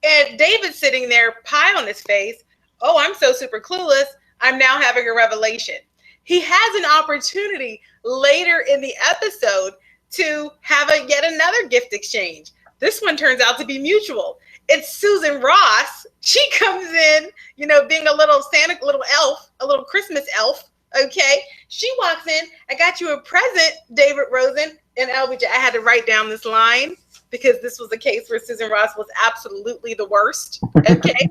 And David's sitting there, pie on his face. Oh, I'm so super clueless. I'm now having a revelation. He has an opportunity later in the episode to have yet another gift exchange. This one turns out to be mutual. It's Susan Ross. She comes in, being a little Santa, little elf, a little Christmas elf. Okay. She walks in. I got you a present, David Rosen and LBJ. I had to write down this line, because this was a case where Susan Ross was absolutely the worst, okay?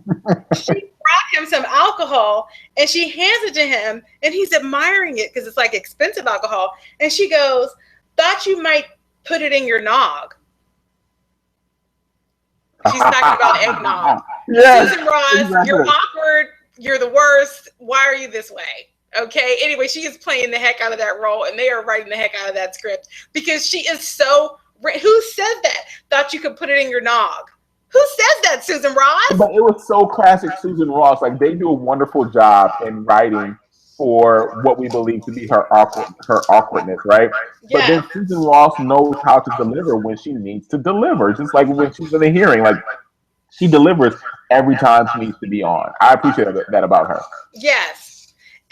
She brought him some alcohol, and she hands it to him, and he's admiring it because it's like expensive alcohol. And she goes, thought you might put it in your nog. She's talking about eggnog. Yes, Susan Ross, exactly. You're awkward. You're the worst. Why are you this way? Okay. Anyway, she is playing the heck out of that role, and they are writing the heck out of that script because she is so. Who said that? Thought you could put it in your nog. Who says that, Susan Ross? But it was so classic Susan Ross. Like, they do a wonderful job in writing for what we believe to be her awkwardness, right? Yeah. But then Susan Ross knows how to deliver when she needs to deliver. Just like when she's in a hearing, like she delivers every time she needs to be on. I appreciate that about her. Yes.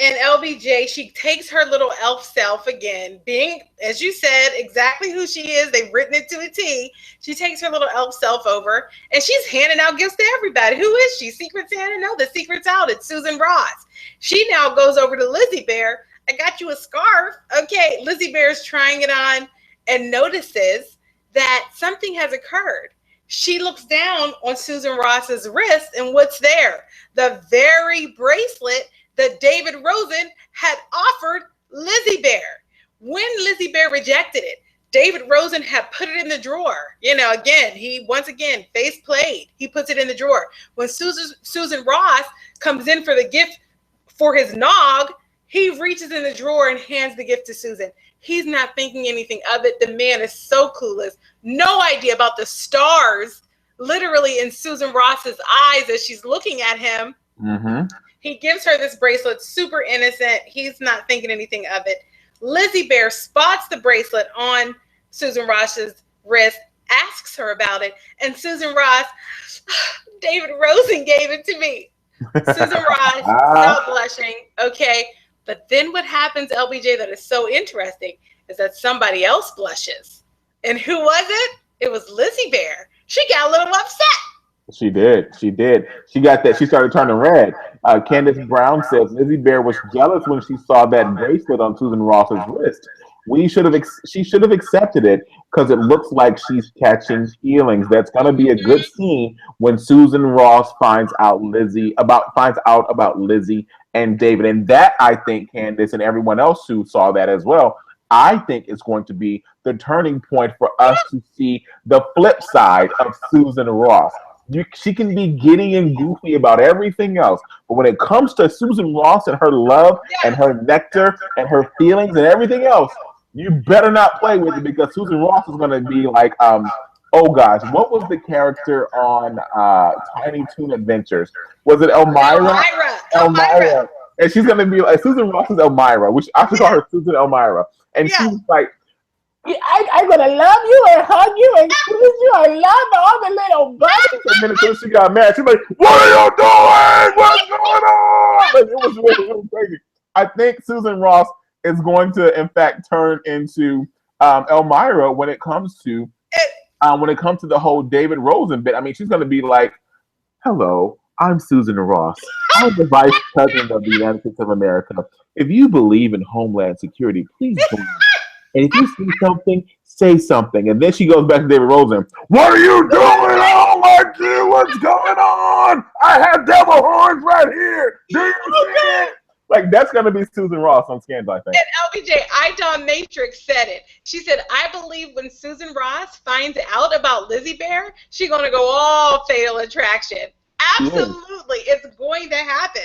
And LBJ, she takes her little elf self again, being, as you said, exactly who she is. They've written it to a T. She takes her little elf self over, and she's handing out gifts to everybody. Who is she? Secret Santa? No, the secret's out. It's Susan Ross. She now goes over to Lizzie Bear. I got you a scarf. Okay, Lizzie Bear's trying it on and notices that something has occurred. She looks down on Susan Ross's wrist, and what's there? The very bracelet that David Rosen had offered Lizzie Bear. When Lizzie Bear rejected it, David Rosen had put it in the drawer. He once again face played. He puts it in the drawer. When Susan Ross comes in for the gift for his nog, he reaches in the drawer and hands the gift to Susan. He's not thinking anything of it. The man is so clueless. No idea about the stars literally in Susan Ross's eyes as she's looking at him. Mm-hmm. He gives her this bracelet, super innocent. He's not thinking anything of it. Lizzie Bear spots the bracelet on Susan Ross's wrist, asks her about it, and Susan Ross, David Rosen gave it to me. Susan Ross, stop blushing, okay? But then what happens, LBJ, that is so interesting is that somebody else blushes. And who was it? It was Lizzie Bear. She got a little upset. She did. She did. She got that. She started turning red. Candace Brown says Lizzie Bear was jealous when she saw that bracelet on Susan Ross's wrist. She should have accepted it because it looks like she's catching feelings. That's gonna be a good scene when Susan Ross finds out about Lizzie and David. And that, I think, Candace and everyone else who saw that as well, I think is going to be the turning point for us to see the flip side of Susan Ross. She can be giddy and goofy about everything else, but when it comes to Susan Ross and her love and her nectar and her feelings and everything else, you better not play with it because Susan Ross is going to be like, oh gosh, what was the character on Tiny Toon Adventures? Was it Elmira? Elmira. And she's going to be like, Susan Ross is Elmira, which I should call her Susan Elmira. And she's like, I'm going to love you and hug you and squeeze you. I love all the little buddies. And then as soon as she got mad, she's like, what are you doing? What's going on? Like, it was really, really crazy. I think Susan Ross is going to, in fact, turn into Elmira when it comes to the whole David Rosen bit. I mean, she's going to be like, hello, I'm Susan Ross. I'm the Vice President of the United States of America. If you believe in Homeland Security, please join me. And if you see something, say something. And then she goes back to David Rosen. What are you doing? Oh my God, what's going on? I have devil horns right here. Do you see it? Like, that's going to be Susan Ross on Scandalous, I think. And LBJ, Idol Matrix said it. She said, I believe when Susan Ross finds out about Lizzie Bear, she's going to go all Fatal Attraction. Absolutely. It's going to happen.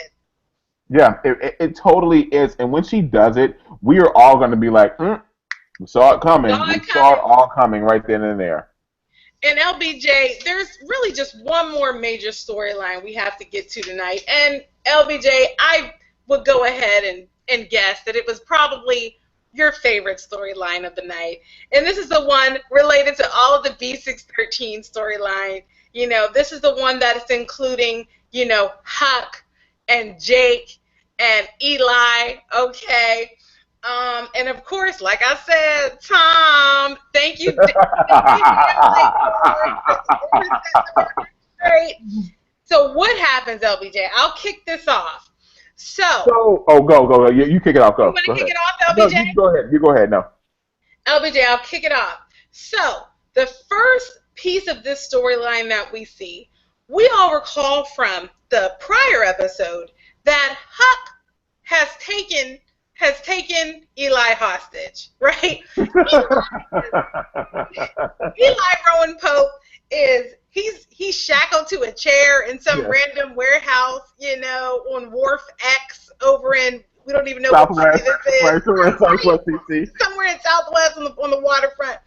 Yeah, it totally is. And when she does it, we are all going to be like, we saw it coming. We saw it all coming right then and there. And LBJ, there's really just one more major storyline we have to get to tonight. And LBJ, I would go ahead and guess that it was probably your favorite storyline of the night. And this is the one related to all of the B613 storyline. You know, this is the one that is including, you know, Huck and Jake and Eli, okay? And of course, like I said, Tom, thank you. So what happens, LBJ? I'll kick this off. Go. You kick it off. Go. You want to kick it off, LBJ? No, you go ahead. No. LBJ, I'll kick it off. So the first piece of this storyline that we see, we all recall from the prior episode that Huck has taken Eli hostage, right? Eli Rowan Pope he's shackled to a chair in some random warehouse, you know, on Wharf X over in, we don't even know Southwest, what city this is. Somewhere in Southwest DC. Somewhere in Southwest on the waterfront.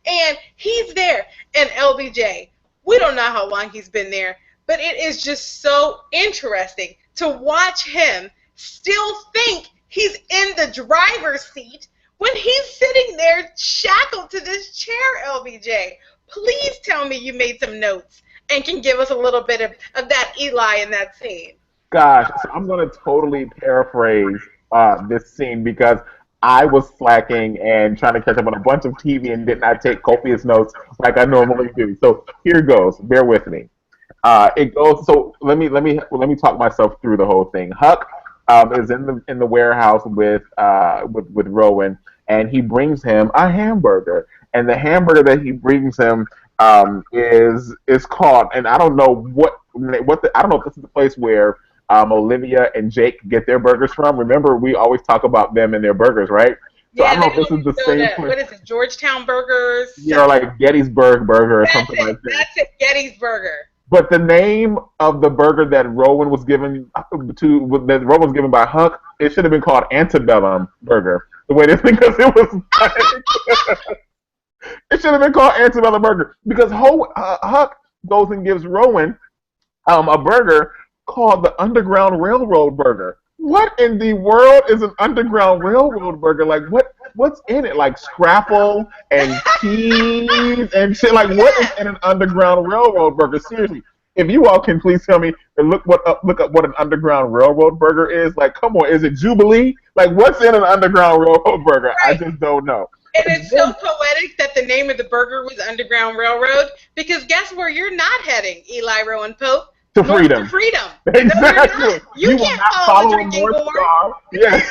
And he's there. And LBJ, we don't know how long he's been there, but it is just so interesting to watch him still think he's in the driver's seat when he's sitting there shackled to this chair, LBJ. Please tell me you made some notes and can give us a little bit of that Eli in that scene. Gosh, so I'm going to totally paraphrase this scene because I was slacking and trying to catch up on a bunch of TV and did not take copious notes like I normally do. So here goes. Bear with me. It goes. So let me talk myself through the whole thing. Huck is in the warehouse with Rowan, and he brings him a hamburger. And the hamburger that he brings him is called, and I don't know I don't know if this is the place where Olivia and Jake get their burgers from. Remember, we always talk about them and their burgers, right? So yeah, I don't know if this is the same place. What is it, Georgetown Burgers? Yeah, like Gettysburg Burger or something like that. That's it, Gettysburger. But the name of the burger that Rowan was given by Huck, it should have been called Antebellum Burger. The way this because it was like, it should have been called Antebellum Burger because Huck goes and gives Rowan a burger called the Underground Railroad Burger. What in the world is an Underground Railroad Burger? Like, what's in it? Like scrapple and cheese and shit. Like, what is in an Underground Railroad Burger? Seriously, if you all can please tell me and look up what an Underground Railroad Burger is. Like, come on, is it Jubilee? Like, what's in an Underground Railroad Burger? Right. I just don't know. And it's so poetic that the name of the burger was Underground Railroad, because guess where you're not heading, Eli Rowan Pope? To freedom. To freedom. Exactly. You can't follow the drinking North gourd. Star. Yes.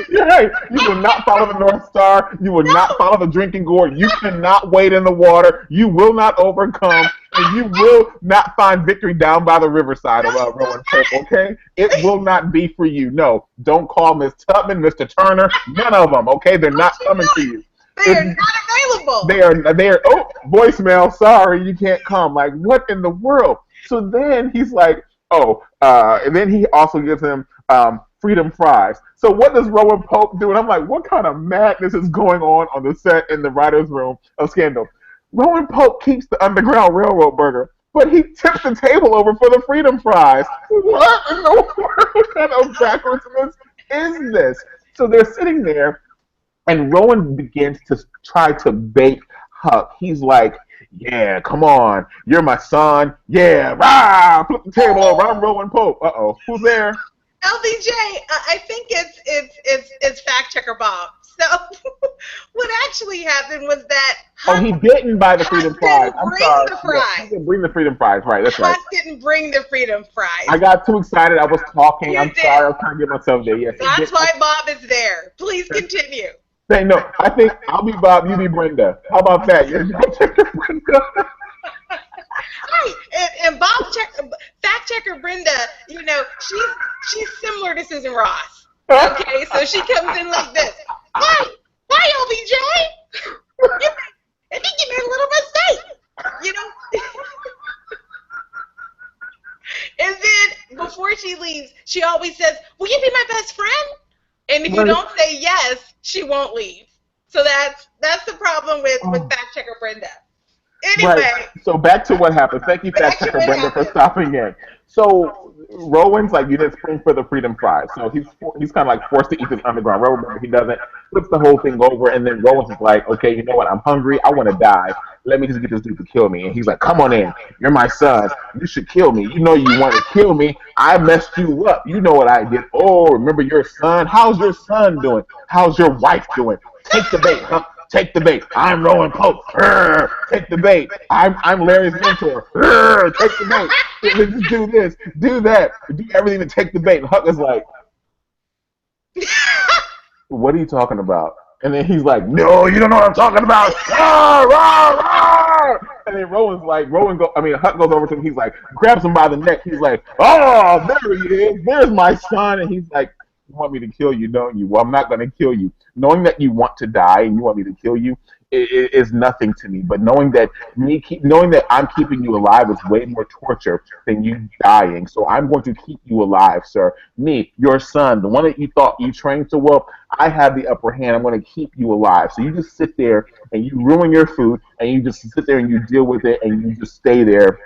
You're right. You will not follow the North Star. You will not follow the drinking gourd. You cannot wade in the water. You will not overcome. And you will not find victory down by the riverside of Rowan Pope, okay? It will not be for you. No. Don't call Miss Tubman, Mr. Turner, none of them, okay? They're not coming to you. They are not available. They are, oh, voicemail, sorry, you can't come. Like, what in the world? So then he's like, and then he also gives him freedom fries. So what does Rowan Pope do? And I'm like, what kind of madness is going on the set in the writer's room of Scandal? Rowan Pope keeps the Underground Railroad Burger, but he tips the table over for the freedom fries. What in the world? What kind of backwardsness is this? So they're sitting there, and Rowan begins to try to bait Huck. He's like, yeah, come on. You're my son. Yeah, rah! Flip the table over. I'm Rowan Pope. Uh-oh. Who's there? LBJ, I think it's fact checker Bob. So what actually happened was that Huck, he didn't buy the freedom fries. I'm sorry. He didn't bring the freedom fries. Right, that's right. Huck didn't bring the freedom fries. I got too excited. I was talking. I'm sorry. I was trying to get myself there. Yes. That's why Bob is there. Please continue. No, I think I'll be Bob, you be Brenda. How about that? Brenda. Right, and fact checker Brenda, she's similar to Susan Ross. Okay, so she comes in like this. Why LBJ? I think you made a little mistake. And then before she leaves, she always says, "Will you be my best friend?" And if you don't say yes, she won't leave. So that's the problem with fact checker Brenda. Anyway. Right. So back to what happened. Thank you, fact checker Brenda, for stopping in. So Rowan's like, you didn't spring for the freedom fries. So he's kind of like forced to eat this Underground Railroad Burger. He doesn't. Flips the whole thing over, and then Rowan's like, okay, you know what? I'm hungry. I want to die. Let me just get this dude to kill me. And he's like, come on in. You're my son. You should kill me. You know you want to kill me. I messed you up. You know what I did. Oh, remember your son? How's your son doing? How's your wife doing? Take the bait, huh? Take the bait. I'm Rowan Pope. Take the bait. I'm Larry's mentor. Take the bait. Just do this. Do that. Do everything to take the bait. And Huck is like, what are you talking about? And then he's like, no, you don't know what I'm talking about. And then Huck goes over to him. He's like, grabs him by the neck. He's like, oh, there he is. There's my son. And he's like, you want me to kill you, don't you? Well, I'm not going to kill you. Knowing that you want to die and you want me to kill you is nothing to me. But knowing that I'm keeping you alive is way more torture than you dying. So I'm going to keep you alive, sir. Me, your son, the one that you thought you trained so well, I have the upper hand. I'm going to keep you alive. So you just sit there and you ruin your food and you just sit there and you deal with it and you just stay there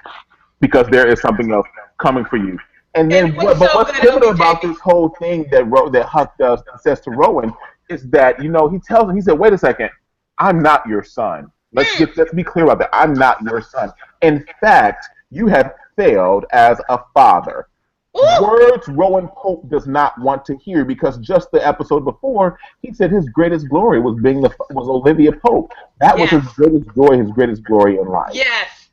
because there is something else coming for you. And then, what's pivotal about this whole thing that Huck says to Rowan is that, he said, wait a second, I'm not your son. Let's be clear about that. I'm not your son. In fact, you have failed as a father. Ooh. Words Rowan Pope does not want to hear, because just the episode before, he said his greatest glory was Olivia Pope. That was his greatest joy, his greatest glory in life. Yes.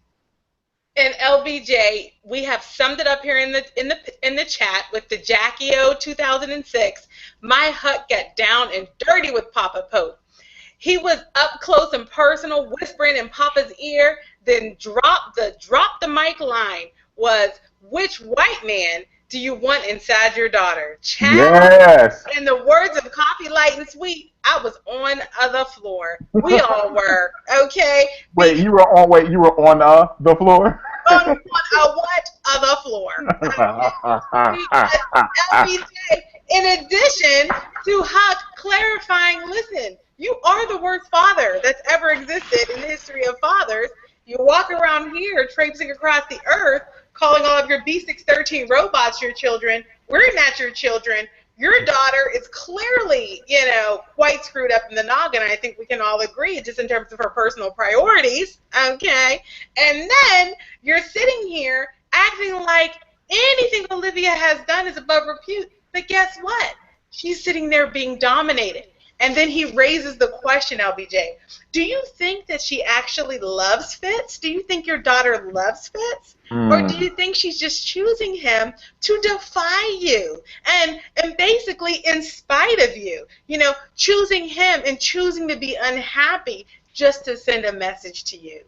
And LBJ, we have summed it up here in the chat with the Jackie O 2006. My Huck got down and dirty with Papa Pope. He was up close and personal, whispering in Papa's ear. Then drop the mic line was, which white man do you want inside your daughter? Child, yes. In the words of Coffee Light and Sweet, I was on the floor. We all were. Okay. Wait, you were on the floor? On what other floor? LBJ, in addition to Huck clarifying, listen, you are the worst father that's ever existed in the history of fathers. You walk around here traipsing across the earth calling all of your B613 robots your children. We're not your children. Your daughter is clearly, quite screwed up in the noggin. I think we can all agree, just in terms of her personal priorities, okay? And then you're sitting here acting like anything Olivia has done is above repute. But guess what? She's sitting there being dominated. And then he raises the question, LBJ, do you think that she actually loves Fitz? Do you think your daughter loves Fitz? Or do you think she's just choosing him to defy you and basically in spite of you, choosing him and choosing to be unhappy just to send a message to you?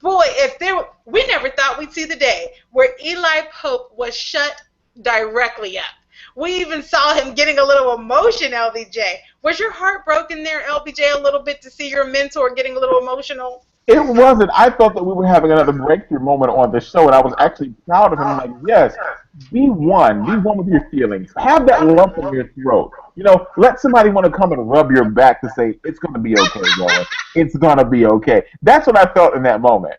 Boy, we never thought we'd see the day where Eli Pope was shut directly up. We even saw him getting a little emotion, LBJ. Was your heart broken there, LBJ, a little bit to see your mentor getting a little emotional? It wasn't. I thought that we were having another breakthrough moment on the show, and I was actually proud of him. I'm like, yes, be one with your feelings. Have that lump in your throat. Let somebody want to come and rub your back to say, it's going to be okay, Rowan. It's going to be okay. That's what I felt in that moment.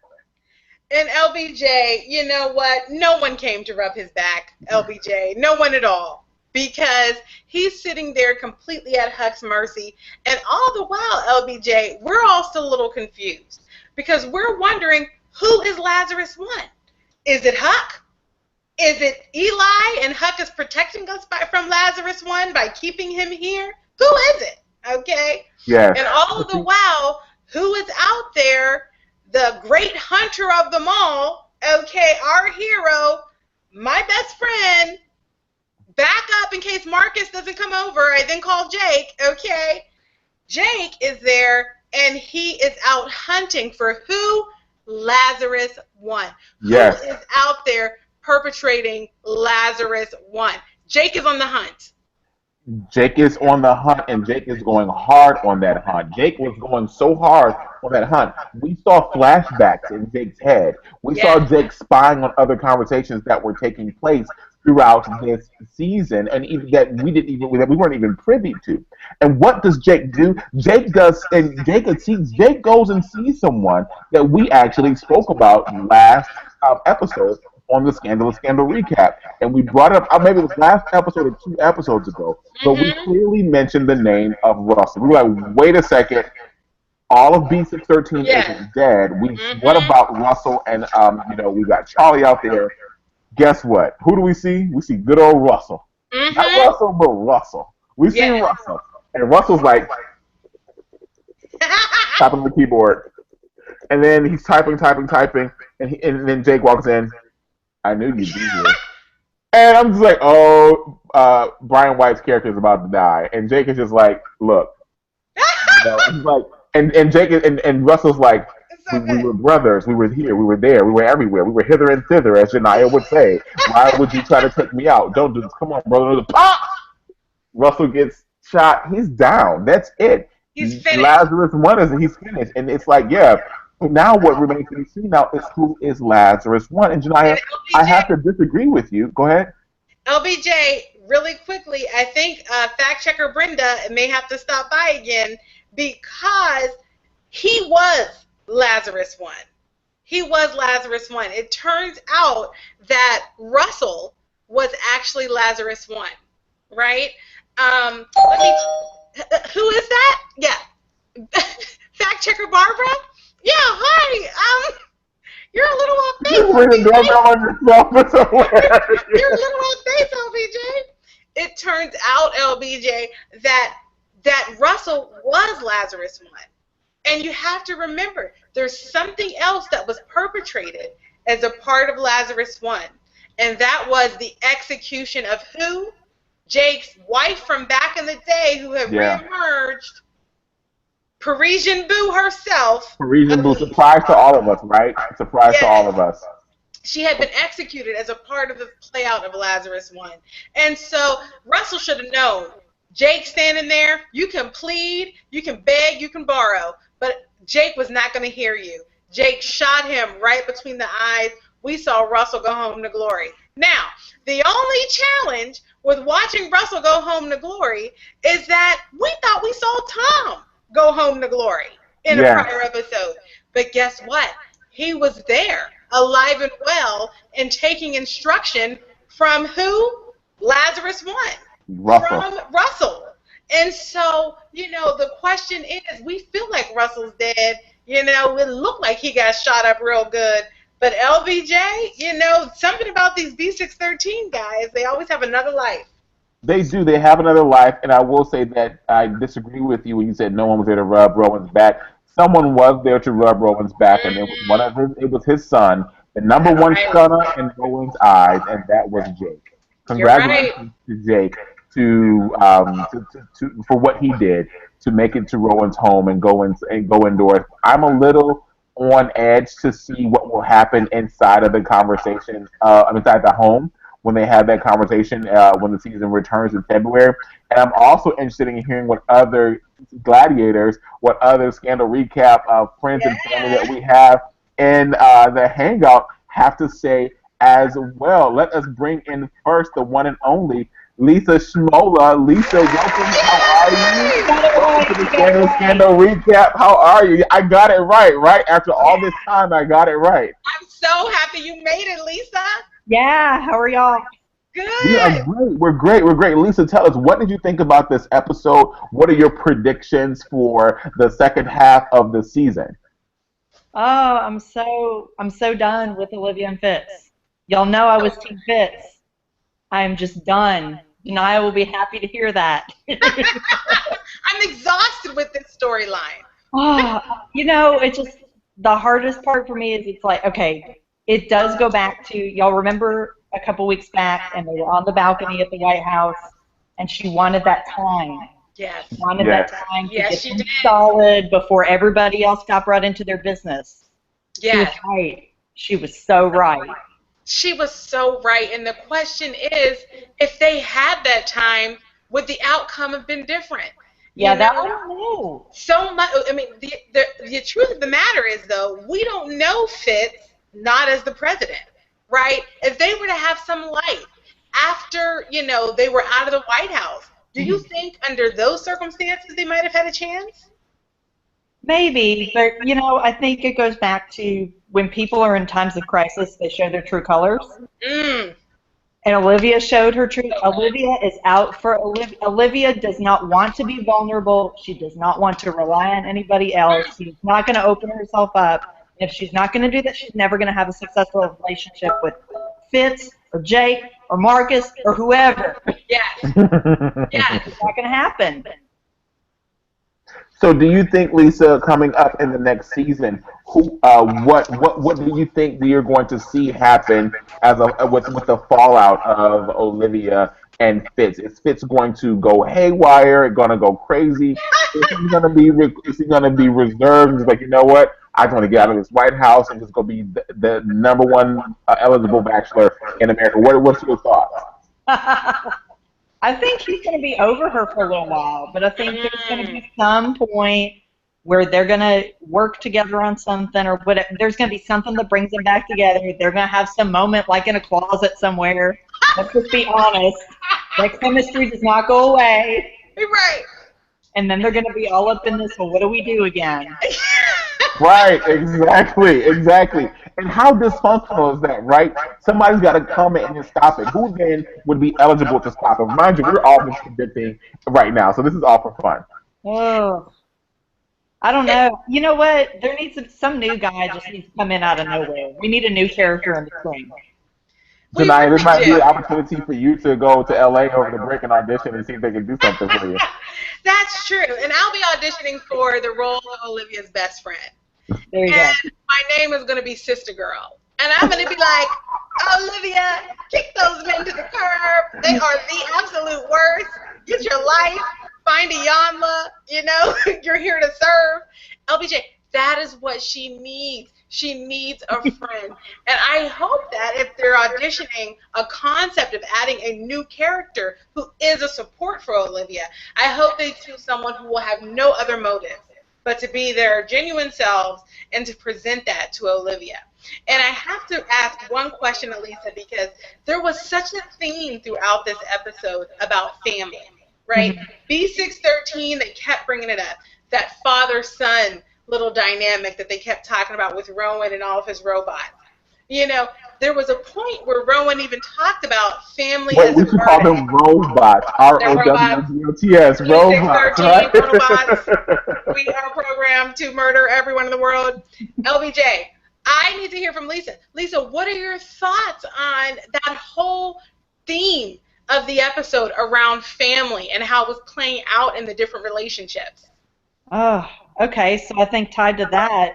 And LBJ, you know what? No one came to rub his back, LBJ. No one at all. Because he's sitting there completely at Huck's mercy. And all the while, LBJ, we're all still a little confused. Because we're wondering, who is Lazarus One? Is it Huck? Is it Eli and Huck is protecting us from Lazarus One by keeping him here? Who is it? Okay? Yeah. And all the while, who is out there? The great hunter of them all, okay, our hero, my best friend, back up in case Marcus doesn't come over. I then call Jake, okay? Jake is there, and he is out hunting for who? Lazarus One. Yes. Who is out there perpetrating Lazarus One? Jake is on the hunt. Jake is on the hunt, and Jake is going hard on that hunt. Jake was going so hard on that hunt. We saw flashbacks in Jake's head. We saw Jake spying on other conversations that were taking place throughout this season, and even that we weren't even privy to. And what does Jake do? Jake goes and sees someone that we actually spoke about last episode on the Scandal recap. And we brought it up, maybe it was last episode or 2 episodes ago, but we clearly mentioned the name of Russell. We were like, wait a second, all of B613 isn't dead. What about Russell? And, we got Charlie out there. Guess what? Who do we see? We see good old Russell. Not Russell, but Russell. We see Russell. And Russell's like, tapping the keyboard. And then he's typing, and then Jake walks in. I knew you'd be here. And I'm just like, Brian White's character is about to die. And Jake is just like, look. He's like, and Jake and Russell's like, we were brothers. We were here. We were there. We were everywhere. We were hither and thither, as Janiyah would say. Why would you try to take me out? Don't do this. Come on, brother. Pop! Russell gets shot. He's down. That's it. He's finished. Lazarus One he's finished. And it's like, now what remains to be seen now is who is Lazarus One. And Janiyah, I have to disagree with you. Go ahead. LBJ, really quickly, I think fact checker Brenda may have to stop by again because he was Lazarus One. He was Lazarus One. It turns out that Russell was actually Lazarus One, right? Who is that? Yeah. Fact checker Barbara? Yeah, hi. You're a little off base. You're ringing doorbell on yourself. It's hilarious. You're a little off base, LBJ. It turns out, LBJ, that Russell was Lazarus One. And you have to remember, there's something else that was perpetrated as a part of Lazarus One. And that was the execution of who? Jake's wife from back in the day who had reemerged. Parisian Boo herself. Parisian Boo, surprise to all of us, right? Surprise to all of us. She had been executed as a part of the play out of Lazarus One. And so Russell should have known. Jake standing there, you can plead, you can beg, you can borrow, but Jake was not going to hear you. Jake shot him right between the eyes. We saw Russell go home to glory. Now, the only challenge with watching Russell go home to glory is that we thought we saw Tom go home to glory in a prior episode. But guess what? He was there. alive and well and taking instruction from who? Lazarus One. Russell. From Russell. And so, the question is, we feel like Russell's dead. It looked like he got shot up real good. But LBJ, something about these B613 guys, they always have another life. They do. They have another life. And I will say that I disagree with you when you said no one was there to rub Rowan's back. Someone was there to rub Rowan's back, and it was his son, the number one stunner in Rowan's eyes, and that was Jake. Congratulations to Jake for what he did to make it to Rowan's home and go indoors. I'm a little on edge to see what will happen inside of the conversation, inside the home when they have that conversation when the season returns in February. And I'm also interested in hearing what other gladiators, what other Scandal recap friends and family that we have in the Hangout have to say as well. Let us bring in first the one and only Lisa Schmola. Lisa, welcome. How are you? Welcome to the Scandal recap. How are you? I got it right? After all this time, I got it right. I'm so happy you made it, Lisa. Yeah, how are y'all? Good. We are great. We're great. Lisa, tell us, what did you think about this episode? What are your predictions for the second half of the season? Oh, I'm so done with Olivia and Fitz. Y'all know I was Team Fitz. I'm just done. Denia will be happy to hear that. I'm exhausted with this storyline. It's just the hardest part for me is it's like, okay, it does go back to, y'all remember a couple weeks back and they were on the balcony at the White House and she wanted that time. Yes. She wanted that time to get she them did. solid before everybody else got brought into their business. Yes. She was right. She was so right. She was so right. And the question is, if they had that time, would the outcome have been different? Yeah, that I don't know. So much. I mean, the truth of the matter is, though, we don't know Fitz not as the president, right? If they were to have some light after, they were out of the White House, do you think under those circumstances they might have had a chance? Maybe, but, I think it goes back to when people are in times of crisis, they show their true colors. Mm. And Olivia showed her true. Olivia is out for Olivia. Olivia does not want to be vulnerable. She does not want to rely on anybody else. She's not going to open herself up. If she's not going to do that, she's never going to have a successful relationship with Fitz or Jake or Marcus or whoever. Yes. Yes. It's not going to happen. So, do you think, Lisa, coming up in the next season, what do you think we are going to see happen with the fallout of Olivia and Fitz? Is Fitz going to go haywire? Going to go crazy? Is he going to be reserved? Just like, you know what? I just want to get out of this White House and just go be the number one eligible bachelor in America. What's your thoughts? I think he's going to be over her for a little while, but I think there's going to be some point where they're going to work together on something or whatever. There's going to be something that brings them back together. They're going to have some moment like in a closet somewhere. Let's just be honest. That chemistry does not go away. Right. And then they're going to be all up in this, well, what do we do again? Right, exactly. And how dysfunctional is that, right? Somebody's got to come in and stop it. Who then would be eligible to stop it? Mind you, we're all just predicting right now, so this is all for fun. Oh, I don't know. You know what? There needs some new guy just needs to come in out of nowhere. We need a new character in the thing. Tonight, this might be an opportunity for you to go to LA over the break and audition and see if they can do something for you. That's true. And I'll be auditioning for the role of Olivia's best friend. There you go. My name is going to be Sister Girl. And I'm going to be like, Olivia, kick those men to the curb. They are the absolute worst. Get your life. Find a Yanla. You're here to serve. LBJ, that is what she needs. She needs a friend. And I hope that if they're auditioning a concept of adding a new character who is a support for Olivia, I hope they choose someone who will have no other motive but to be their genuine selves and to present that to Olivia. And I have to ask one question, Elisa, because there was such a theme throughout this episode about family, right? B613, they kept bringing it up, that father-son little dynamic that they kept talking about with Rowan and all of his robots. You know, there was a point where Rowan even talked about family Wait, as we a should call burden. them robots. They're robots. ROWBOTS, robots, 3613 right? Autobots. We are programmed to murder everyone in the world. LBJ, I need to hear from Lisa. Lisa, what are your thoughts on that whole theme of the episode around family and how it was playing out in the different relationships? Oh, okay. So I think tied to that,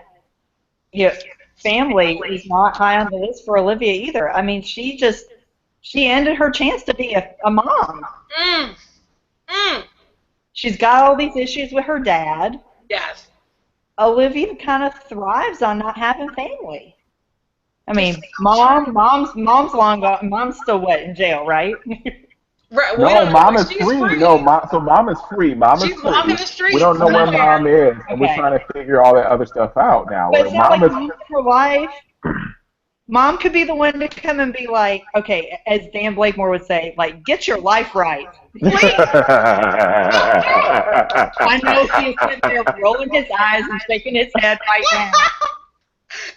yeah, family is not high on the list for Olivia either. I mean, she ended her chance to be a mom. Mm, mm, She's got all these issues with her dad. yes. Olivia kind of thrives on not having family. I mean, It's mom's long gone. Mom's still what, in jail, right? right. We No, don't know mom where is she's free. free. No, mom is free. Mom is She's free. walking the We don't streets know where somewhere. mom is, and we're Okay. trying to figure all that other stuff out now. But Where it's not mom like is, mom's her life. Mom could be the one to come and be like, okay, as Dan Blakemore would say, like, get your life right. Please. I know he is sitting there rolling his eyes and shaking his head right now.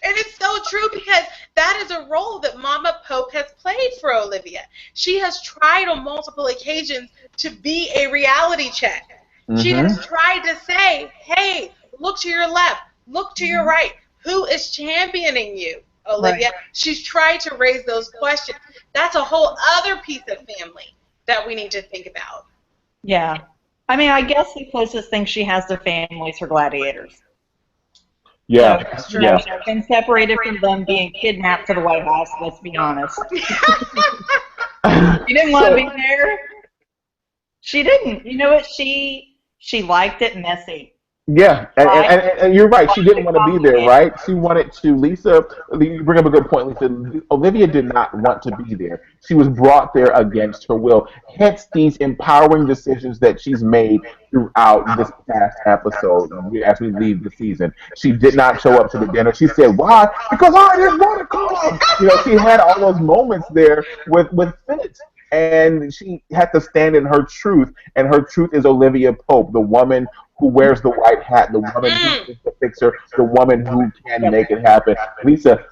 And it's so true because that is a role that Mama Pope has played for Olivia. She has tried on multiple occasions to be a reality check. She has tried to say, hey, look to your left, look to your right. Who is championing you, Olivia? Right. She's tried to raise those questions. That's a whole other piece of family that we need to think about. Yeah. I mean, I guess the closest thing she has to family is her gladiators. yeah, That's true. yeah. She's been separated from them being kidnapped to the White House, let's be honest. She didn't want to be there. She didn't. You know what? She liked it messy. Yeah, and you're right. She didn't want to be there, right? She wanted to. Lisa, you bring up a good point, Lisa. Olivia did not want to be there. She was brought there against her will. Hence these empowering decisions that she's made throughout this past episode as we leave the season. She did not show up to the dinner. She said, "Why? Because I didn't want to come." You know, she had all those moments there with Fitz. And she had to stand in her truth, and her truth is Olivia Pope, the woman who wears the white hat, the woman who is the fixer, the woman who can make it happen. Lisa,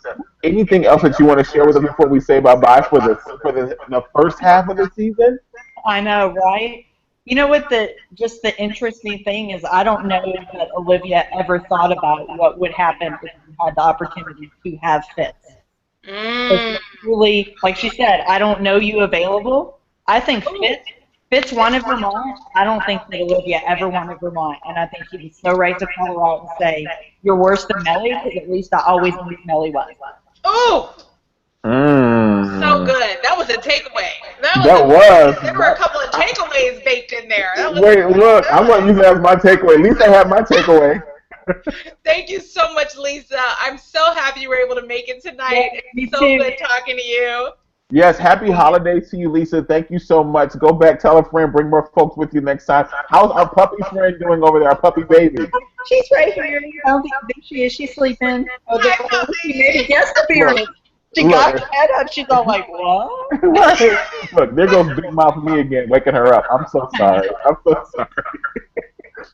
anything else that you want to share with us before we say bye-bye for the first half of the season? I know, right? You know what just the interesting thing is, I don't know that Olivia ever thought about what would happen if she had the opportunity to have Fitz. Really, like she said, I don't know you available. I think Fitz wanted Vermont. I don't think that Olivia ever wanted Vermont, and I think he was so right to call her out and say, "You're worse than Mellie," because at least I always knew Mellie was. Oh, so good. That was a takeaway. That was. There were a couple of takeaways baked in there. Wait, look, I'm going to use that as my takeaway. Lisa had my takeaway. Thank you so much, Lisa. I'm so happy you were able to make it tonight. Yeah, It's me so too. good talking to you. Yes, happy holidays to you, Lisa. Thank you so much. Go back, tell a friend, bring more folks with you next time. How's our puppy friend doing over there, our puppy baby? She's right here. Oh, there she is. She's sleeping. Oh, she made a guest appearance. She got her head up. She's all like, what? Right. Look, there goes Big Mouth me again, waking her up. I'm so sorry. I'm so sorry.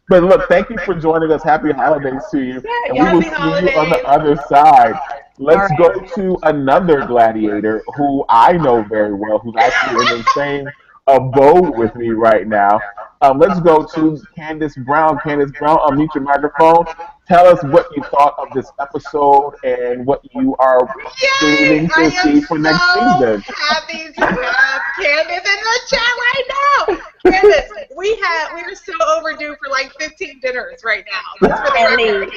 But look, thank you for joining us. Happy holidays to you. And we will see you on the other side. Let's go to another gladiator who I know very well, who's actually in the same abode with me right now. Let's go to Candace Brown. Candace Brown, unmute your microphone. Tell us what you thought of this episode and what you are waiting to see for next season. Happy to have Candace in the chat right now. Candace, we are so overdue for like 15 dinners right now. Just for the record.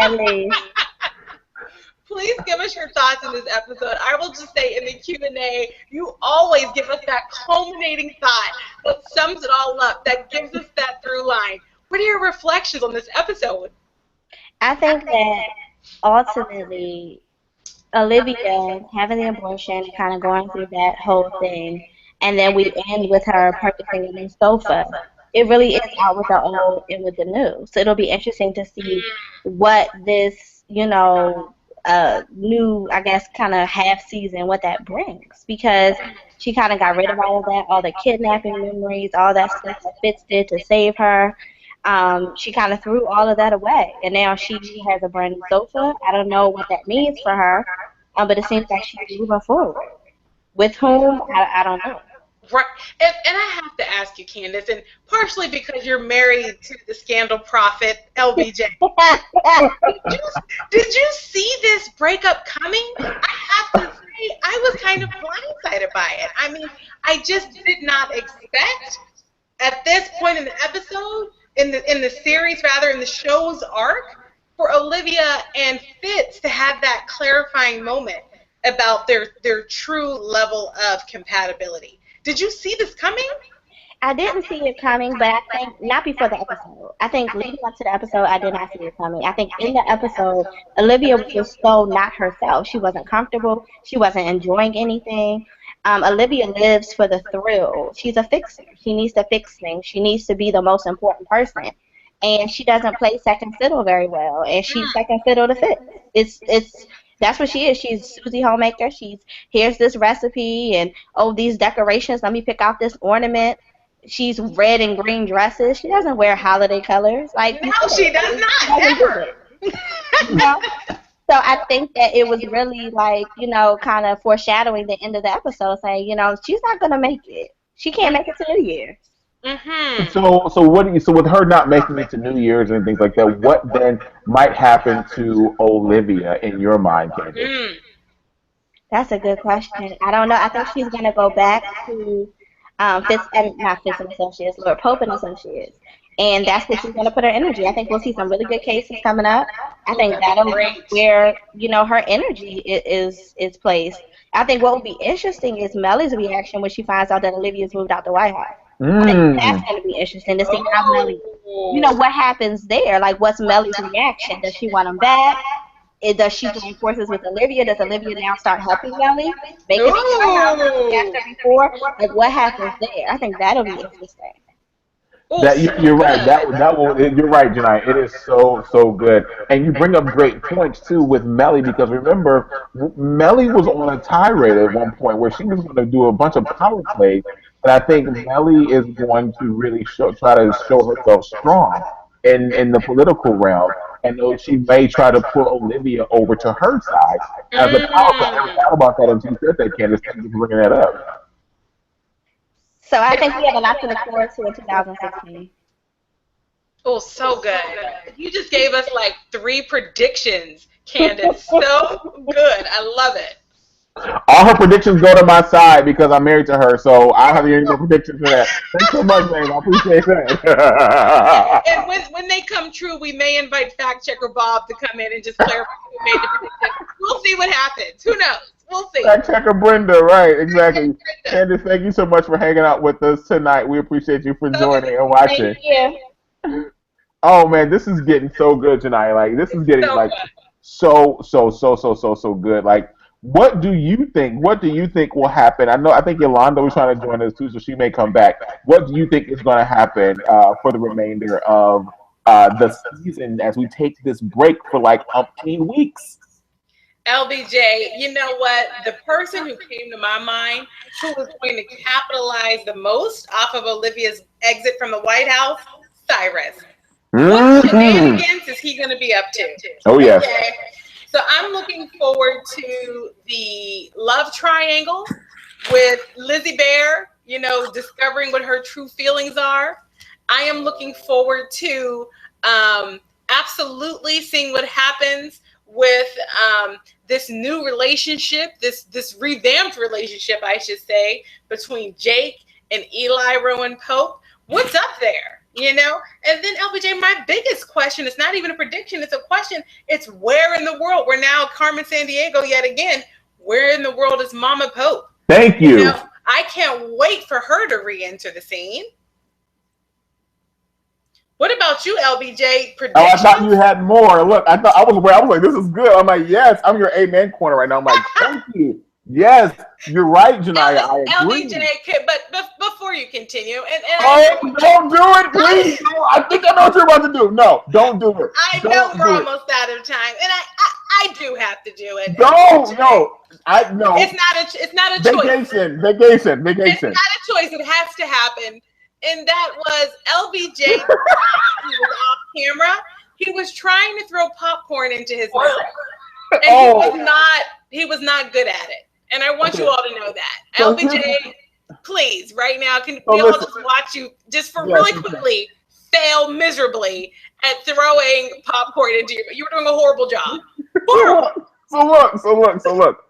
At least. Please give us your thoughts on this episode. I will just say in the Q&A, you always give us that culminating thought that sums it all up, that gives us that through line. What are your reflections on this episode? I think that ultimately, Olivia having the abortion, kind of going through that whole thing, and then we end with her purchasing a new sofa. It really is out with the old and with the new. So it'll be interesting to see what this, new, I guess, kind of half season, what that brings. Because she kind of got rid of all of that, all the kidnapping memories, all that stuff that Fitz did to save her. She kind of threw all of that away. And now she has a brand new sofa. I don't know what that means for her. but it seems like she's moving forward. With whom? I don't know. Right. And I have to ask you, Candace, and partially because you're married to the scandal prophet, LBJ. Did you see this breakup coming? I have to say, I was kind of blindsided by it. I mean, I just did not expect at this point in the episode, in the series, rather, in the show's arc, for Olivia and Fitz to have that clarifying moment about their true level of compatibility. Did you see this coming? I didn't see it coming, but I think not before the episode. I think leading up to the episode, I did not see it coming. I think in the episode, Olivia was just so not herself. She wasn't comfortable. She wasn't enjoying anything. Olivia lives for the thrill. She's a fixer. She needs to fix things. She needs to be the most important person. And she doesn't play second fiddle very well. And she's second fiddle to Fitz. That's what she is. She's Susie Homemaker. Here's this recipe and these decorations. Let me pick out this ornament. She's red and green dresses. She doesn't wear holiday colors. No, she does not ever. So I think that it was really kind of foreshadowing the end of the episode, saying, she's not gonna make it. She can't make it to New Year's. Mm-hmm. So with her not making it to New Year's and things like that, what then might happen to Olivia in your mind, Candace? That's a good question. I don't know. I think she's gonna go back to Fitz and Associates, Lord Pope and Associates, and that's where she's gonna put her energy. I think we'll see some really good cases coming up. I think that'll be where her energy is placed. I think what would be interesting is Mellie's reaction when she finds out that Olivia's moved out the White House. I think that's going to be interesting to see how Mellie, what happens there. Like, what's Mellie's reaction? Does she want him back? Does she join forces with Olivia? Does Olivia now start helping Mellie? Making it after before? Like, what happens there? I think that'll be interesting. You're right. You're right, Janai. It is so good, and you bring up great points too with Mellie, because remember, Mellie was on a tirade at one point where she was going to do a bunch of power plays, and I think Mellie is going to really try to show herself strong in the political realm, and though she may try to pull Olivia over to her side as a power play. I never thought about that until you said that, Candace. Thank you for bringing that up. So I think we have a lot to look forward to in 2016. Oh, so good. You just gave us like 3 predictions, Candace. So good. I love it. All her predictions go to my side because I'm married to her, so I don't have any more predictions for that. Thanks so much, man. I appreciate that. And when they come true, we may invite fact checker Bob to come in and just clarify who made the prediction. We'll see what happens. Who knows? We'll see. Fact checker Brenda, right? Exactly. Candace, thank you so much for hanging out with us tonight. We appreciate you for joining and watching. Thank you. Oh man, this is getting so good tonight. Like, this is getting so good. Like, what do you think? What do you think will happen? I think Yolanda was trying to join us too, so she may come back. What do you think is going to happen for the remainder of the season as we take this break for like umpteen weeks? LBJ, you know what? The person who came to my mind who was going to capitalize the most off of Olivia's exit from the White House, Cyrus. What shenanigans is he going to be up to? Oh, yes. Okay. So I'm looking forward to the love triangle with Lizzie Bear, discovering what her true feelings are. I am looking forward to absolutely seeing what happens with this new relationship, this revamped relationship, I should say, between Jake and Eli Rowan Pope. What's up there? And then LBJ, my biggest question, it's not even a prediction, it's a question. It's where in the world? We're now Carmen Sandiego yet again. Where in the world is Mama Pope? Thank you. I can't wait for her to re-enter the scene. What about you, LBJ? Predictions? Oh, I thought you had more. Look, I was like, this is good. I'm like, yes, I'm your amen corner right now. I'm like, thank you. Yes, you're right, Janaya. I agree. LBJ, but before you continue, don't do it, please. No, I think I know what you're about to do. No, don't do it. I know we're almost out of time, and I do have to do it. No. It's not a choice. Vacation. It's not a choice. It has to happen. And that was LBJ. He was off camera. He was trying to throw popcorn into his mouth. And he was not He was not good at it. And I want you all to know that. So LBJ, please, right now, can So we all listen. just watch you just for Yes, really you can. quickly fail miserably at throwing popcorn into you were doing a horrible job. So look.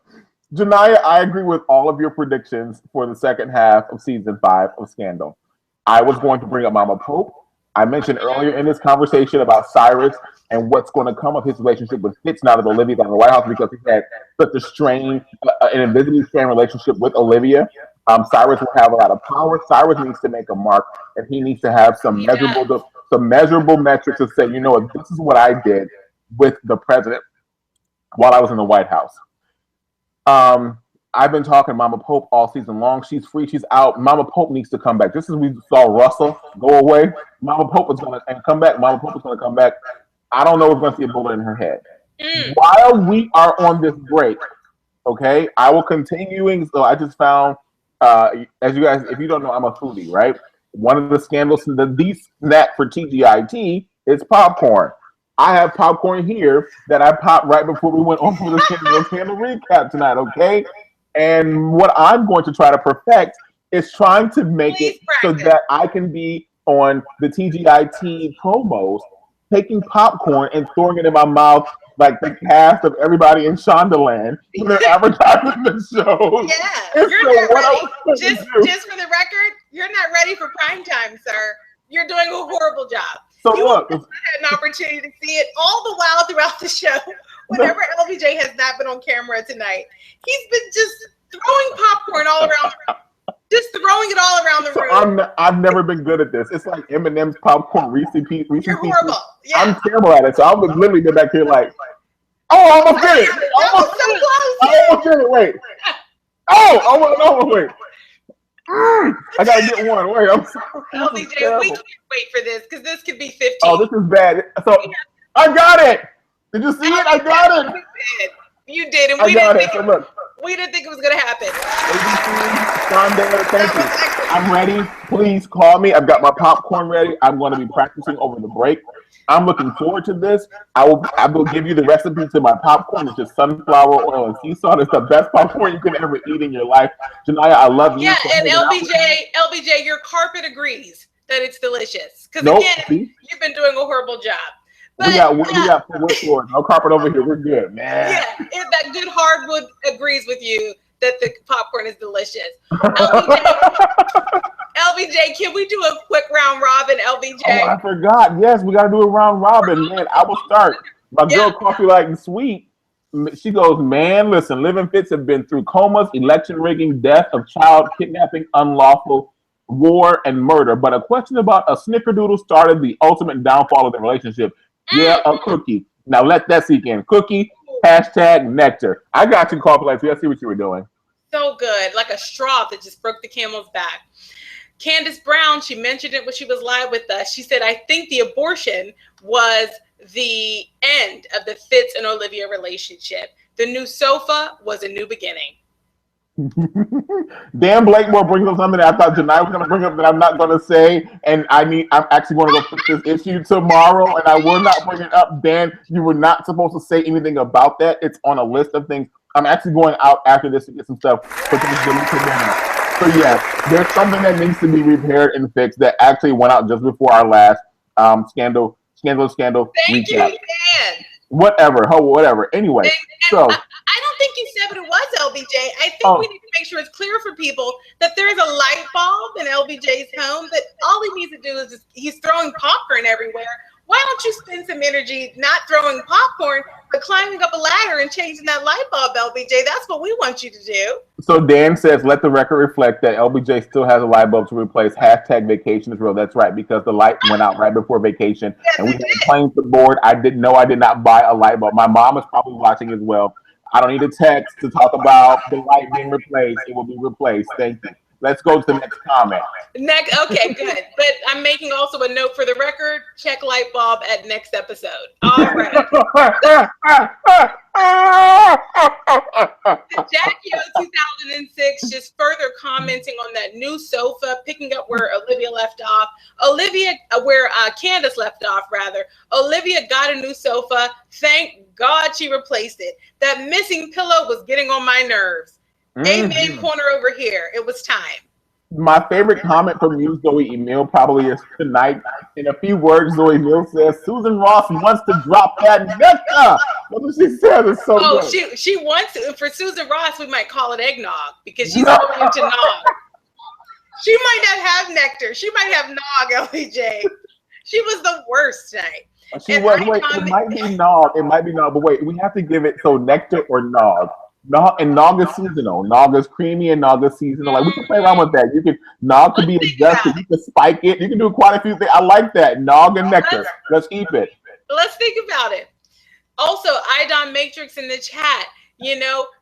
Janiyah, I agree with all of your predictions for the second half of season 5 of Scandal. I was going to bring up Mama Pope. I mentioned earlier in this conversation about Cyrus and what's going to come of his relationship with Fitz now that Olivia's on the White House because he had such a strained, an invisibly strained relationship with Olivia. Cyrus will have a lot of power. Cyrus needs to make a mark, and he needs to have some measurable metrics to say, you know what, this is what I did with the president while I was in the White House. I've been talking to Mama Pope all season long. She's free. She's out. Mama Pope needs to come back. Just as we saw Russell go away, Mama Pope is going to come back. Mama Pope is going to come back. I don't know if we're going to see a bullet in her head. While we are on this break, okay, I will continuing. So I just found, as you guys, if you don't know, I'm a foodie, right? One of the scandals, the snack for TGIT is popcorn. I have popcorn here that I popped right before we went on for the scandal recap tonight, okay? And what I'm going to try to perfect is trying to make it so that I can be on the TGIT promos, taking popcorn and throwing it in my mouth like the cast of everybody in Shondaland when they're advertising the show. Yeah, you're not ready. Just for the record, you're not ready for prime time, sir. You're doing a horrible job. So you look, had an opportunity to see it all the while throughout the show. Whenever LBJ has not been on camera tonight, he's been just throwing popcorn all around the room. Just throwing it all around the room. I've never been good at this. It's like M&M's popcorn, Reese Pieces. You're horrible. Yeah. I'm terrible at it. So I would literally get back here like, oh, I almost did it. That was so close. I almost did it. Wait. Wait. I gotta get one. Wait, I'm sorry. LBJ, we can't wait for this because this could be 15. Oh, this is bad. So I got it. Did you see it? I got it. You did, and we didn't think it was gonna happen. Thank you. I'm ready. Please call me. I've got my popcorn ready. I'm going to be practicing over the break. I'm looking forward to this. I will give you the recipe to my popcorn. It's just sunflower oil and sea salt. It's the best popcorn you can ever eat in your life. Janiyah, I love you. Yeah, and LBJ, your carpet agrees that it's delicious. Because again, you've been doing a horrible job. But, we got wood floors. No carpet over here. We're good, man. Yeah, that good hardwood agrees with you that the popcorn is delicious. LBJ, can we do a quick round robin, LBJ? Oh, I forgot. Yes, we got to do a round robin. Man, I will start. My girl, Coffee Light and Sweet, she goes, man, listen, living Fitz have been through comas, election rigging, death of child, kidnapping, unlawful, war, and murder. But a question about a snickerdoodle started the ultimate downfall of the relationship. Yeah, a cookie. Now let that sink in. Cookie, hashtag nectar. I got you, Coffee Light. So I see what you were doing. So good. Like a straw that just broke the camel's back. Candace Brown, she mentioned it when she was live with us. She said, I think the abortion was the end of the Fitz and Olivia relationship. The new sofa was a new beginning. Dan Blakemore brings up something that I thought Janiyah was going to bring up that I'm not going to say, and I'm actually going to go fix this issue tomorrow, and I will not bring it up. Dan, you were not supposed to say anything about that. It's on a list of things. I'm actually going out after this to get some stuff for things to So yeah, there's something that needs to be repaired and fixed that actually went out just before our last scandal Thank recap. you, Dan. Whatever. Anyway, so I don't think you said what it was, LBJ. I think we need to make sure it's clear for people that there is a light bulb in LBJ's home that all he needs to do is he's throwing popcorn everywhere. Why don't you spend some energy not throwing popcorn, but climbing up a ladder and changing that light bulb, LBJ? That's what we want you to do. So Dan says, let the record reflect that LBJ still has a light bulb to replace. Hashtag vacation is real. That's right, because the light went out right before vacation. Yes, and we had planes to board. I did not buy a light bulb. My mom is probably watching as well. I don't need a text to talk about the light being replaced. It will be replaced. Thank you. Let's go to the next comment. Okay, good. But I'm making also a note for the record. Check light bulb at next episode. All right. Jackie O 2006 just further commenting on that new sofa, picking up where Olivia left off. Where Candace left off, rather. Olivia got a new sofa. Thank God she replaced it. That missing pillow was getting on my nerves. Amen corner over here. It was time. My favorite comment from you, Zoe Emil, probably is tonight. In a few words, Zoe Emil says, Susan Ross wants to drop that nectar. What she says is so good. She wants to. For Susan Ross, we might call it eggnog because she's going into nog. She might not have nectar. She might have nog, LBJ. She was the worst tonight. It might be nog. It might be nog. But wait, we have to give it so nectar or nog. And nog is seasonal. Nog is creamy and nog is seasonal. Like we can play around with that. Nog could be adjusted. You can spike it. You can do quite a few things. I like that. Nog and nectar. Let's keep it. Let's think about it. Also, Idon Matrix in the chat.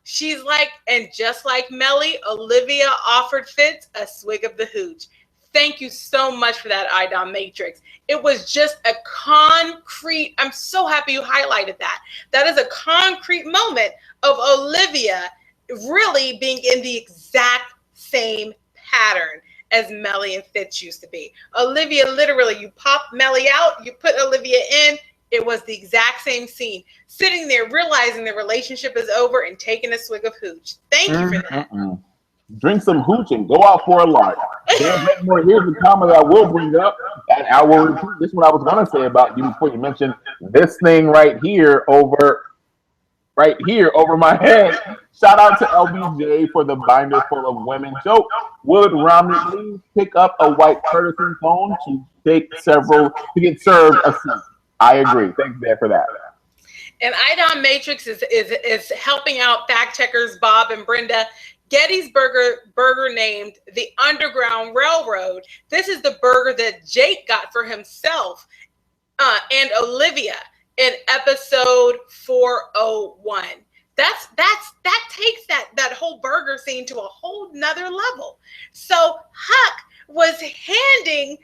She's like, and just like Mellie, Olivia offered Fitz a swig of the hooch. Thank you so much for that, Idon Matrix. It was just a concrete, I'm so happy you highlighted that. That is a concrete moment of Olivia really being in the exact same pattern as Mellie and Fitz used to be. Olivia, literally, you pop Mellie out, you put Olivia in, it was the exact same scene. Sitting there, realizing the relationship is over and taking a swig of hooch. Thank you for that. Drink some hooch and go out for a lark. Here's the comment that I will bring up, and I will repeat. This is what I was going to say about you before you mentioned this thing right here over my head. Shout out to LBJ for the binder full of women joke. Would Romney please pick up a white courtesy phone to get served a seat? I agree. Thanks, Dad, for that. And Idon Matrix is helping out fact checkers Bob and Brenda. Getty's burger named the Underground Railroad. This is the burger that Jake got for himself and Olivia in episode 401. That takes that whole burger scene to a whole nother level. So Huck was handing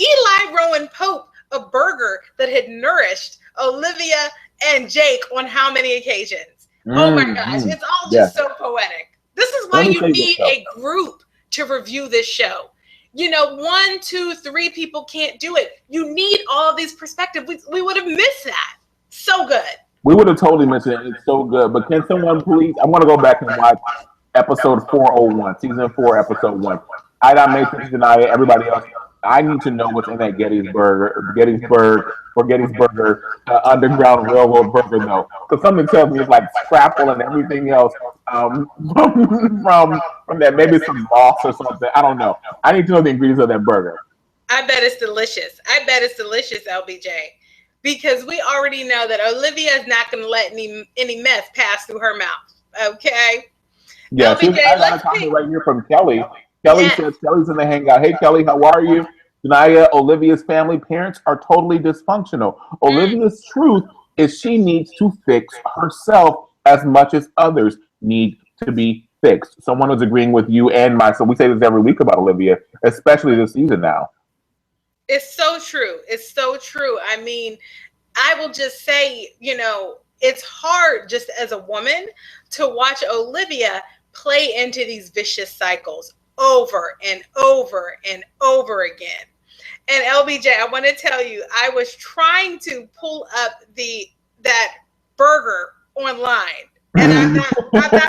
Eli Rowan Pope a burger that had nourished Olivia and Jake on how many occasions? Oh my gosh, it's all just so poetic. This is why you need a group to review this show. 1, 2, 3 people can't do it. You need all of these perspectives. We would have missed that. So good. We would have totally missed it. It's so good. But can someone please, I want to go back and watch episode 401, season 4, episode 1. Idon Matrix, Denia, everybody else. I need to know what's in that Gettysburg Underground Railroad burger, though. Because something tells me it's like scrapple and everything else from that. Maybe some moss or something. I don't know. I need to know the ingredients of that burger. I bet it's delicious. LBJ. Because we already know that Olivia is not going to let any mess pass through her mouth. Okay? Yeah, I got a comment right here from Kelly. Kelly says, Kelly's in the hangout. Hey, Kelly, how are you? Denia, Olivia's family parents are totally dysfunctional. Olivia's truth is she needs to fix herself as much as others need to be fixed. Someone was agreeing with you and myself. We say this every week about Olivia, especially this season now. It's so true. It's so true. I mean, I will just say, it's hard just as a woman to watch Olivia play into these vicious cycles over and over and over again. And LBJ, I want to tell you, I was trying to pull up that burger online, and I'm not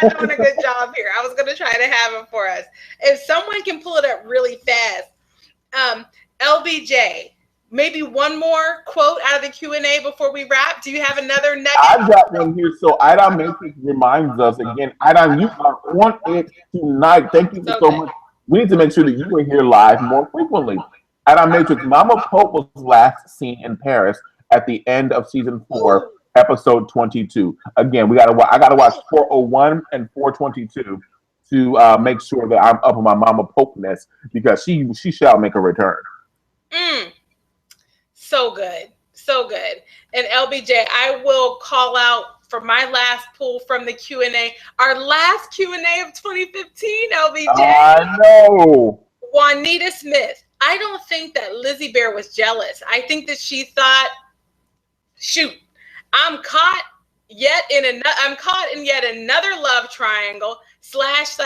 doing a good job here. I was going to try to have it for us. If someone can pull it up really fast, LBJ, maybe one more quote out of the Q&A before we wrap. Do you have another nugget? I've got one here. So Idon Matrix reminds us again, Idon, you are on it tonight. Thank you so much. We need to make sure that you are here live more frequently. Idon Matrix, Mama Pope was last seen in Paris at the end of season 4, episode 22. Again, I gotta watch 401 and 422 to make sure that I'm up on my Mama Pope-ness, because she shall make a return. So good. So good. And LBJ, I will call out for my last pull from the Q&A, our last Q&A of 2015, LBJ. I know. Juanita Smith. I don't think that Lizzie Bear was jealous. I think that she thought, shoot, I'm caught in yet another love triangle slash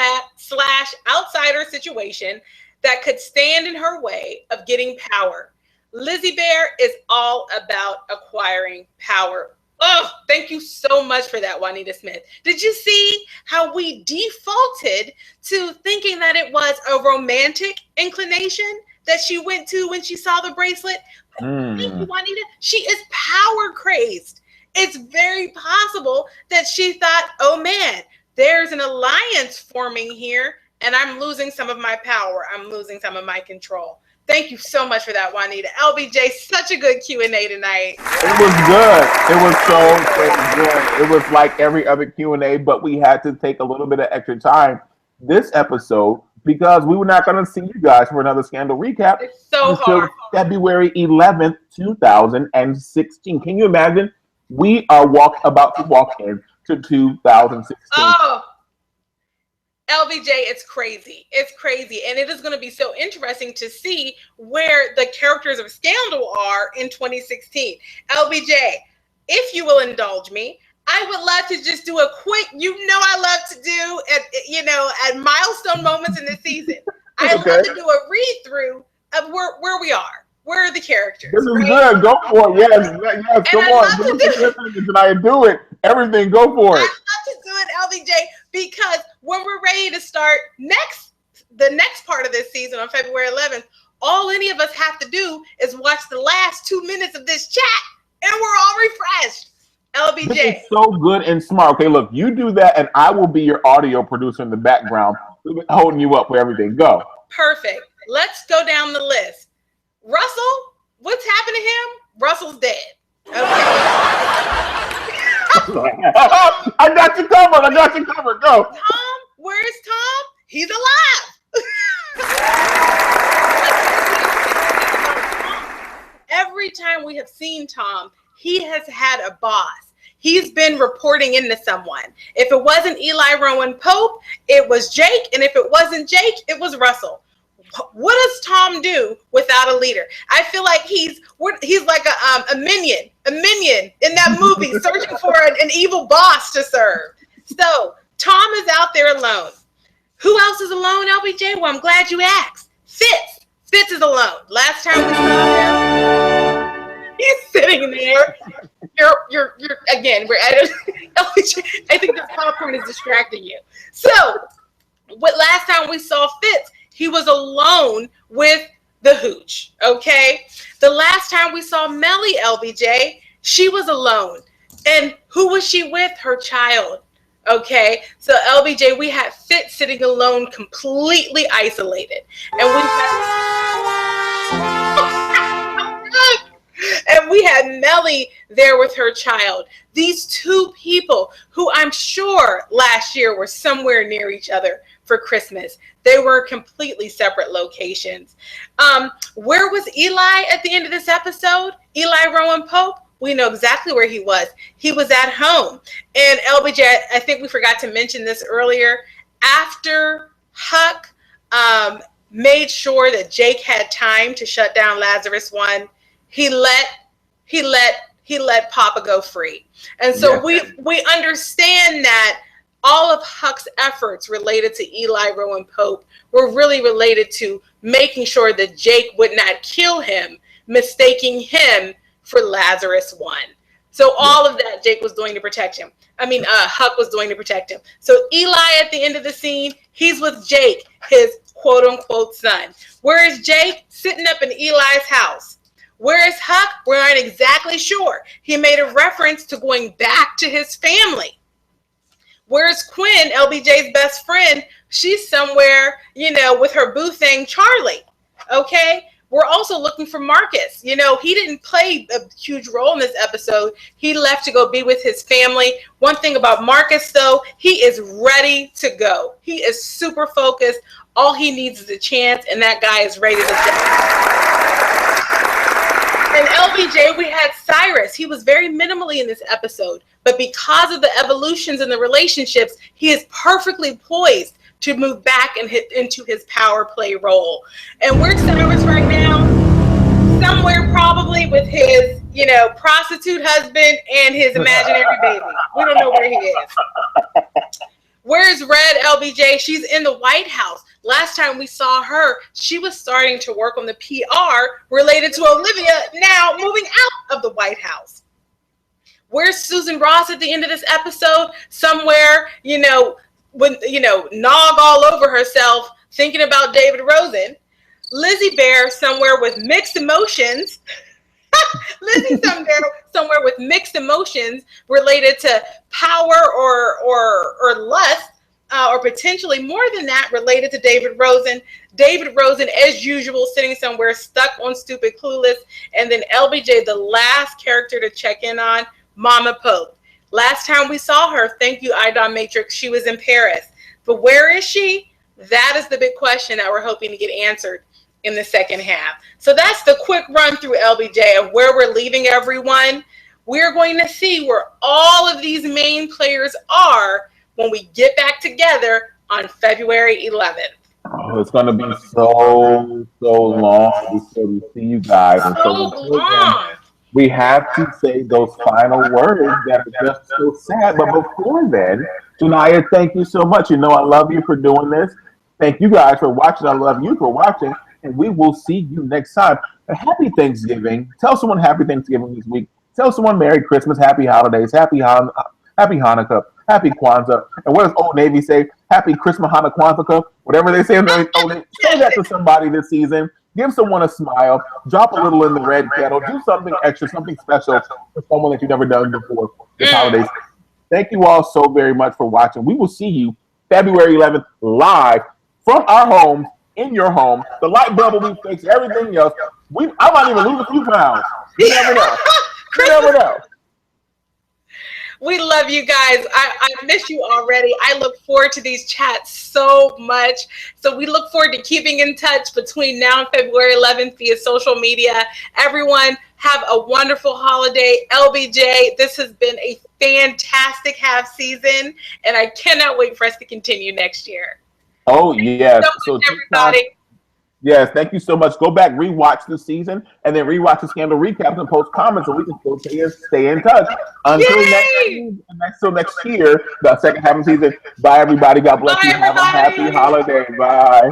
outsider situation that could stand in her way of getting power. Lizzie Bear is all about acquiring power. Oh, thank you so much for that, Juanita Smith. Did you see how we defaulted to thinking that it was a romantic inclination that she went to when she saw the bracelet? Thank you, Juanita. She is power crazed. It's very possible that she thought, oh man, there's an alliance forming here and I'm losing some of my power. I'm losing some of my control. Thank you so much for that, Juanita. LBJ, such a good Q&A tonight. It was good. It was so good. It was like every other Q&A, but we had to take a little bit of extra time this episode because we were not going to see you guys for another Scandal recap it's so until hard. February 11th, 2016. Can you imagine? We are about to walk into 2016. Oh, LBJ, it's crazy. It's crazy. And it is going to be so interesting to see where the characters of Scandal are in 2016. LBJ, if you will indulge me, I would love to just do a quick, I love to do at milestone moments in the season. I love to do a read through of where we are. Where are the characters? This is good. Go for it. Yes. Come on. I do it. Everything. Go for it. I love to do it, LBJ, because when we're ready to start the next part of this season on February 11th, all any of us have to do is watch the last 2 minutes of this chat, and we're all refreshed. LBJ. This is so good and smart. Okay, look, you do that, and I will be your audio producer in the background, holding you up for everything. Go. Perfect. Let's go down the list. Russell, what's happened to him? Russell's dead. Okay. I got you covered. Go. Tom, where is Tom? He's alive. Every time we have seen Tom, he has had a boss. He's been reporting into someone. If it wasn't Eli Rowan Pope, it was Jake. And if it wasn't Jake, it was Russell. What does Tom do without a leader? I feel like he's like a minion in that movie, searching for an evil boss to serve. So Tom is out there alone. Who else is alone, LBJ? Well, I'm glad you asked. Fitz is alone. Last time we saw him, he's sitting there. You're again. We're at LBJ. I think the popcorn is distracting you. So, last time we saw Fitz, he was alone with the hooch, okay? The last time we saw Mellie, LBJ, she was alone. And who was she with? Her child, okay? So, LBJ, we had Fitz sitting alone, completely isolated. And we had Mellie there with her child. These two people who I'm sure last year were somewhere near each other for Christmas. They were completely separate locations. Where was Eli at the end of this episode? Eli Rowan Pope? We know exactly where he was. He was at home. And LBJ, I think we forgot to mention this earlier. After Huck made sure that Jake had time to shut down Lazarus One, he let Papa go free. And so we understand that all of Huck's efforts related to Eli Rowan Pope were really related to making sure that Jake would not kill him, mistaking him for Lazarus One. So all of that Jake was doing to protect him. Huck was doing to protect him. So Eli at the end of the scene, he's with Jake, his quote unquote son. Where is Jake? Sitting up in Eli's house. Where is Huck? We're not exactly sure. He made a reference to going back to his family. Where's Quinn, LBJ's best friend? She's somewhere, with her boo thing, Charlie. Okay? We're also looking for Marcus. He didn't play a huge role in this episode. He left to go be with his family. One thing about Marcus, though, he is ready to go. He is super focused. All he needs is a chance, and that guy is ready to go. And LBJ, we had Cyrus. He was very minimally in this episode, but because of the evolutions in the relationships, he is perfectly poised to move back and into his power play role. And where's Cyrus right now? Somewhere probably with his, prostitute husband and his imaginary baby. We don't know where he is. Where's Red, LBJ? She's in the White House. Last time we saw her, she was starting to work on the PR related to Olivia now moving out of the White House. Where's Susan Ross at the end of this episode? Somewhere, nog all over herself thinking about David Rosen. Lizzie Bear somewhere with mixed emotions. Lizzie somewhere with mixed emotions related to power or lust, or potentially more than that related to David Rosen. David Rosen, as usual, sitting somewhere stuck on Stupid Clueless. And then LBJ, the last character to check in on, Mama Pope. Last time we saw her, thank you, IDOM Matrix, she was in Paris. But where is she? That is the big question that we're hoping to get answered in the second half. So that's the quick run through, LBJ, of where we're leaving everyone. We're going to see where all of these main players are when we get back together on February 11th. Oh, it's going to be so long before we see you guys. And so long. We have to say those final words that are just so sad. But before then, Janiyah, thank you so much. I love you for doing this. Thank you guys for watching. I love you for watching. And we will see you next time. And happy Thanksgiving. Tell someone happy Thanksgiving this week. Tell someone Merry Christmas, Happy Holidays, Happy Hanukkah, Happy Kwanzaa. And what does Old Navy say? Happy Christmas, Hanukkah, Kwanzaa, whatever they say. Say that to somebody this season. Give someone a smile. Drop a little in the red kettle. Do something extra, something special for someone that you've never done before this holiday. Thank you all so very much for watching. We will see you February 11th live from our homes, in your home. The light bulb will be fixed. Everything else. I might even lose a few pounds. You never know. You never know. We love you guys. I miss you already. I look forward to these chats so much. So we look forward to keeping in touch between now and February 11th via social media. Everyone, have a wonderful holiday. LBJ, this has been a fantastic half season, and I cannot wait for us to continue next year. Oh, yes. So everybody. Yes, thank you so much. Go back, rewatch the season, and then rewatch the Scandal recaps and post comments so we can still stay in touch. Until next year, the second half of the season. Bye, everybody. God bless you. Have a happy holiday. Bye.